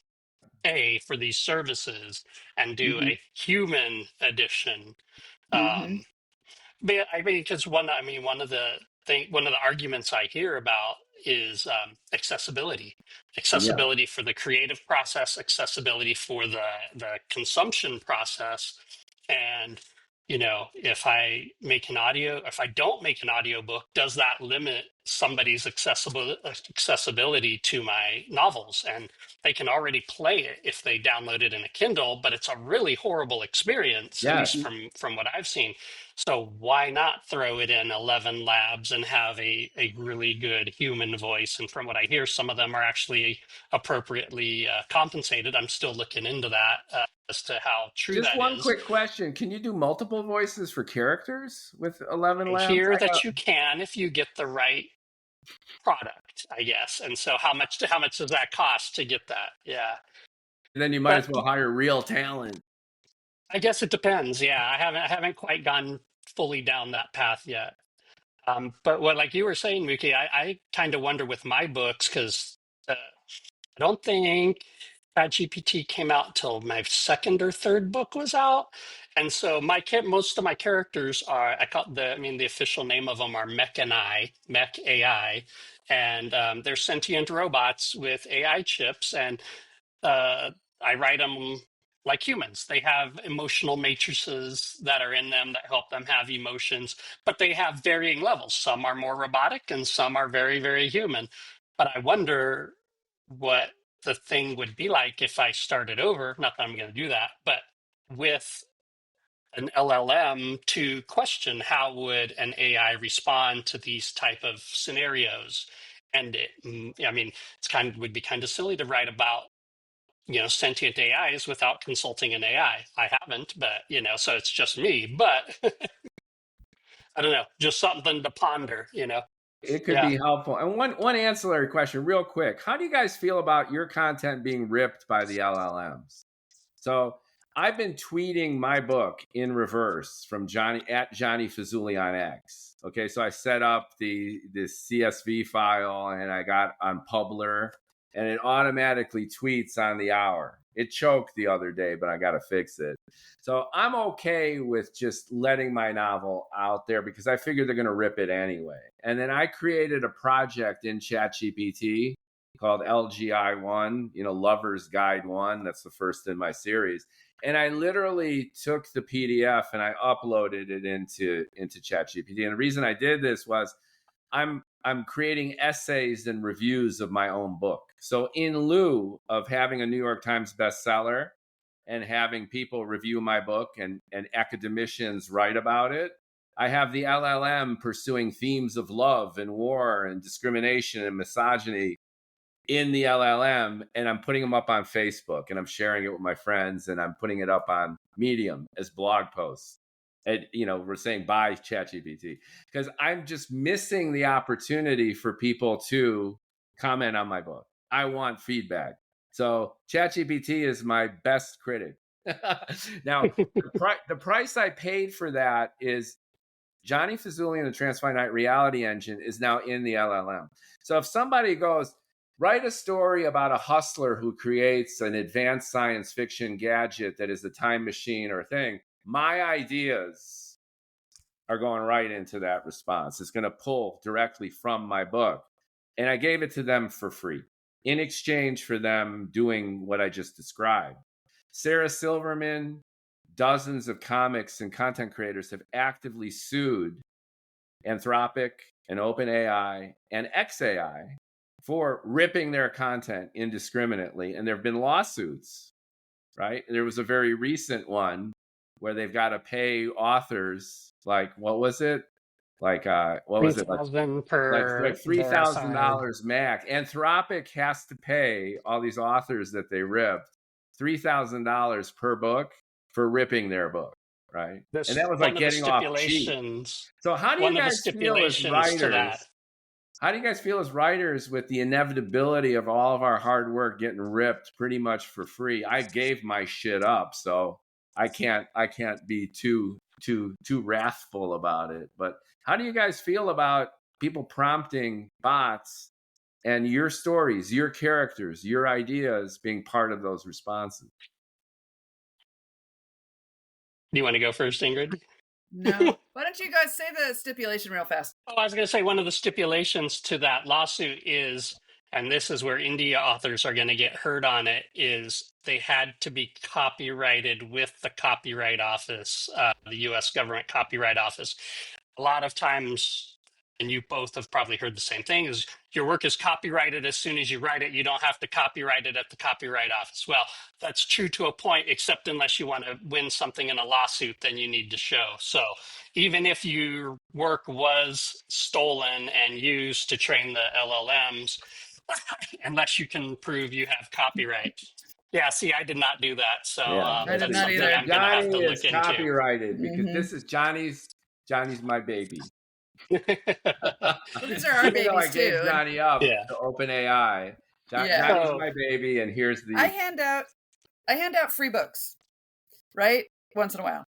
pay for these services and do a human edition. But I mean, because one of the arguments I hear about is accessibility. Yeah. Accessibility for the creative process, accessibility for the consumption process. And, you know, if I don't make an audio book, does that limit somebody's accessibility to my novels? And they can already play it if they download it in a Kindle, but it's a really horrible experience, at least Yes. from what I've seen. So why not throw it in 11 labs and have a really good human voice? And from what I hear, some of them are actually appropriately compensated. I'm still looking into that as to how true Just that one is. quick question. Can you do multiple voices for characters with 11 I labs? hear that you can if you get the right product, I guess. And so how much does that cost to get that? Yeah. Then you might as well hire real talent. I guess it depends. Yeah, I haven't quite gone fully down that path yet. But what, like you were saying, Mookie, I kind of wonder with my books because I don't think ChatGPT came out till my second or third book was out, and so most of my characters are the official name of them are Mech AI, and they're sentient robots with AI chips, and I write them like humans. They have emotional matrices that are in them that help them have emotions, but they have varying levels. Some are more robotic and some are very, very human. But I wonder what the thing would be like if I started over. Not that I'm going to do that, but with an LLM to question how would an AI respond to these type of scenarios. And would be kind of silly to write about sentient AIs without consulting an AI. I haven't, but so it's just me. But I don't know, just something to ponder. It could be helpful. And one ancillary question, real quick: how do you guys feel about your content being ripped by the LLMs? So I've been tweeting my book in reverse from Johnny Fazuli on X. Okay, so I set up the CSV file and I got on Publer, and it automatically tweets on the hour. It choked the other day, but I got to fix it. So I'm okay with just letting my novel out there because I figure they're going to rip it anyway. And then I created a project in ChatGPT called LGI1, Lover's Guide 1. That's the first in my series. And I literally took the PDF and I uploaded it into ChatGPT. And the reason I did this was I'm creating essays and reviews of my own book. So in lieu of having a New York Times bestseller and having people review my book and academicians write about it, I have the LLM pursuing themes of love and war and discrimination and misogyny in the LLM, and I'm putting them up on Facebook and I'm sharing it with my friends and I'm putting it up on Medium as blog posts. And, we're saying bye ChatGPT because I'm just missing the opportunity for people to comment on my book. I want feedback. So ChatGPT is my best critic. Now, the price I paid for that is Johnny Fazuli and the Transfinite Reality Engine is now in the LLM. So if somebody goes, write a story about a hustler who creates an advanced science fiction gadget that is a time machine or a thing, my ideas are going right into that response. It's going to pull directly from my book. And I gave it to them for free in exchange for them doing what I just described. Sarah Silverman, dozens of comics and content creators have actively sued Anthropic and OpenAI and XAI for ripping their content indiscriminately. And there have been lawsuits, right? There was a very recent one where they've got to pay authors what was it? Like $3,000 max. Anthropic has to pay all these authors that they ripped $3,000 per book for ripping their book, right? And that was like getting off cheap. So how do you guys feel as writers? How do you guys feel as writers with the inevitability of all of our hard work getting ripped pretty much for free? I gave my shit up, so I can't be too wrathful about it. But how do you guys feel about people prompting bots and your stories, your characters, your ideas being part of those responses? Do you want to go first, Ingrid? No. Why don't you guys say the stipulation real fast? Oh, I was going to say one of the stipulations to that lawsuit is, and this is where India authors are going to get hurt on it, is they had to be copyrighted with the Copyright Office, the U.S. government Copyright Office. A lot of times, and you both have probably heard the same thing, is your work is copyrighted as soon as you write it. You don't have to copyright it at the Copyright Office. Well, that's true to a point, except unless you want to win something in a lawsuit, then you need to show. So even if your work was stolen and used to train the LLMs, unless you can prove you have copyright. Yeah, see, I did not do that. So I did that's not something either. I'm going to have to Johnny look is into. copyrighted because Mhm. this is Johnny's my baby. These are our Even though I babies gave too. Johnny up Yeah. to OpenAI. Yeah. Johnny's So- my baby, and here's the. I hand out free books, right? Once in a while.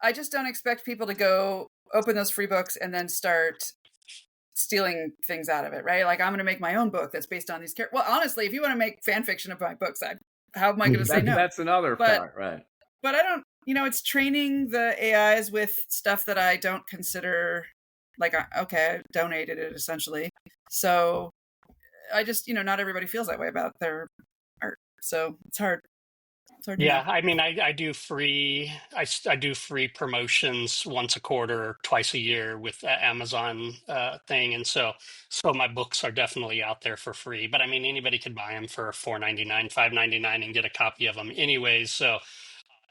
I just don't expect people to go open those free books and then start stealing things out of it, right? Like I'm going to make my own book that's based on these characters. Well, honestly, if you want to make fan fiction of my books, how am I going to say no? That's another But- part, right? But I don't, it's training the AIs with stuff that I don't consider like, okay, I donated it essentially. So I just, not everybody feels that way about their art. So it's hard. It's hard to Yeah, know. I mean, I do free. I do free promotions once a quarter, or twice a year with the Amazon thing, and so my books are definitely out there for free. But I mean, anybody could buy them for $4.99, $5.99, and get a copy of them anyways. So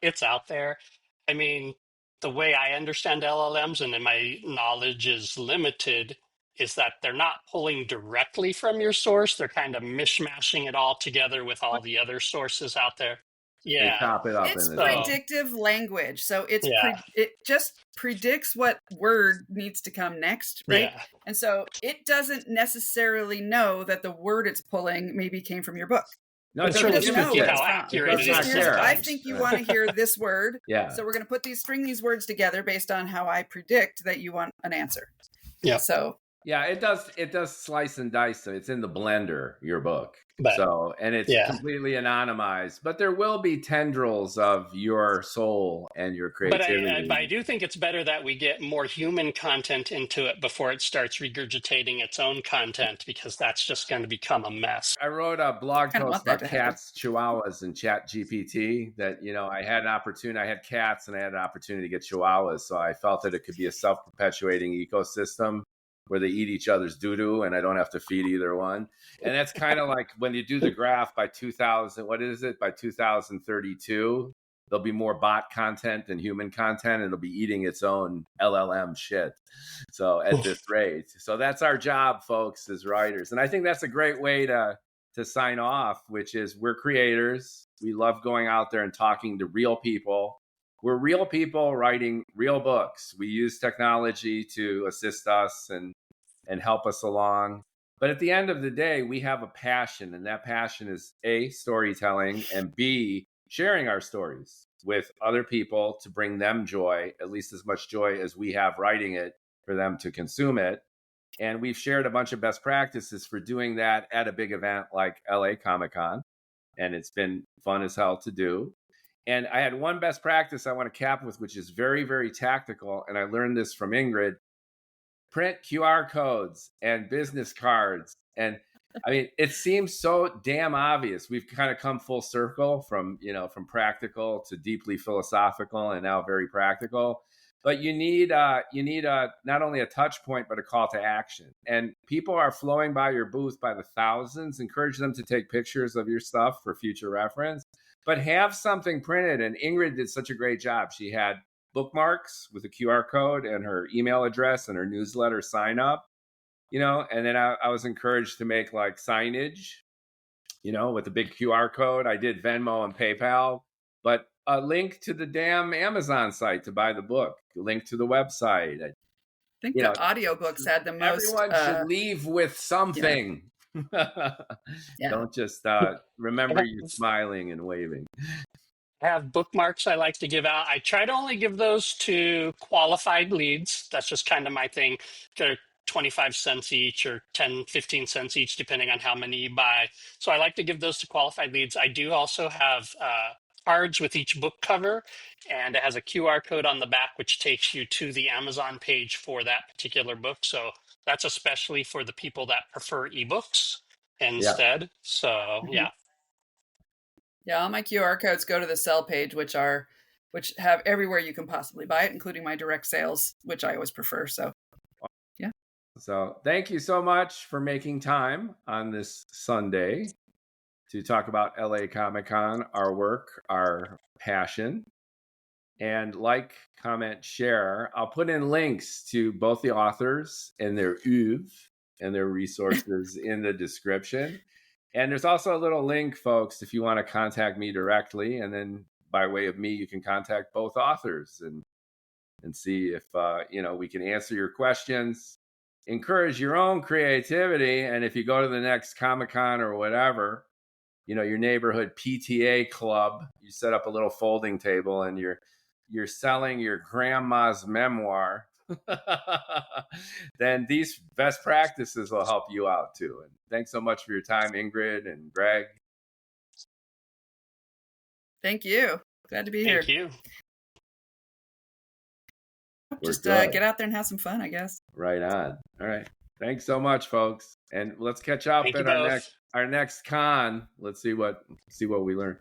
it's out there. I mean, the way I understand LLMs, and then my knowledge is limited, is that they're not pulling directly from your source. They're kind of mishmashing it all together with all the other sources out there. They Yeah. chop it up It's in predictive language. So it's Yeah. it just predicts what word needs to come next, right? Yeah. And so it doesn't necessarily know that the word it's pulling maybe came from your book. No, I'm it sure doesn't it's give tricky a how shit. accurate It It's it does just is not here's, care. I sometimes. think you want to hear this word. Yeah. So we're going to string these words together based on how I predict that you want an answer. Yeah. So Yeah, it does slice and dice. So it's in the blender, your book. But So, and it's yeah. completely anonymized, but there will be tendrils of your soul and your But creativity. I do think it's better that we get more human content into it before it starts regurgitating its own content, because that's just going to become a mess. I wrote a blog Kinda post want that about to happen. cats, chihuahuas, and Chat GPT that, I had an opportunity. I had cats and I had an opportunity to get chihuahuas. So I felt that it could be a self-perpetuating ecosystem where they eat each other's doo-doo and I don't have to feed either one. And that's kind of like when you do the graph by 2000, what is it? By 2032, there'll be more bot content than human content, and it'll be eating its own LLM shit. So at this rate. So that's our job, folks, as writers. And I think that's a great way to sign off, which is we're creators. We love going out there and talking to real people. We're real people writing real books. We use technology to assist us and help us along. But at the end of the day, we have a passion, and that passion is A, storytelling, and B, sharing our stories with other people to bring them joy, at least as much joy as we have writing it for them to consume it. And we've shared a bunch of best practices for doing that at a big event like LA Comic-Con. And it's been fun as hell to do. And I had one best practice I want to cap with, which is very, very tactical. And I learned this from Ingrid. Print QR codes and business cards. And I mean, it seems so damn obvious. We've kind of come full circle from practical to deeply philosophical and now very practical. But you need not only a touch point, but a call to action. And people are flowing by your booth by the thousands. Encourage them to take pictures of your stuff for future reference, but have something printed. And Ingrid did such a great job. She had bookmarks with a QR code and her email address and her newsletter sign up, and then I was encouraged to make like signage, with a big QR code. I did Venmo and PayPal, but a link to the damn Amazon site to buy the book, a link to the website. I think the audiobooks had the most. Everyone should leave with something. Yeah. Don't just remember you're smiling and waving. I have bookmarks I like to give out. I try to only give those to qualified leads. That's just kind of my thing. They're 25 cents each or 10, 15 cents each, depending on how many you buy. So I like to give those to qualified leads. I do also have cards with each book cover, and it has a QR code on the back, which takes you to the Amazon page for that particular book. So that's especially for the people that prefer ebooks Yeah. instead. So Mhm. Yeah, all my QR codes go to the sell page, which have everywhere you can possibly buy it, including my direct sales, which I always prefer. So yeah. So thank you so much for making time on this Sunday to talk about LA Comic Con, our work, our passion. And like, comment, share. I'll put in links to both the authors and their oeuvre and their resources in the description. And there's also a little link, folks, if you want to contact me directly. And then by way of me, you can contact both authors and see if we can answer your questions, encourage your own creativity. And if you go to the next Comic-Con or whatever, your neighborhood PTA club, you set up a little folding table and you're selling your grandma's memoir, then these best practices will help you out too. And thanks so much for your time, Ingrid and Greg. Thank you. Glad to be here. thank you. Just get out there and have some fun, I guess. Right on. All right. Thanks so much, folks. And let's catch up Thank you at both. our next con. Let's see what we learn.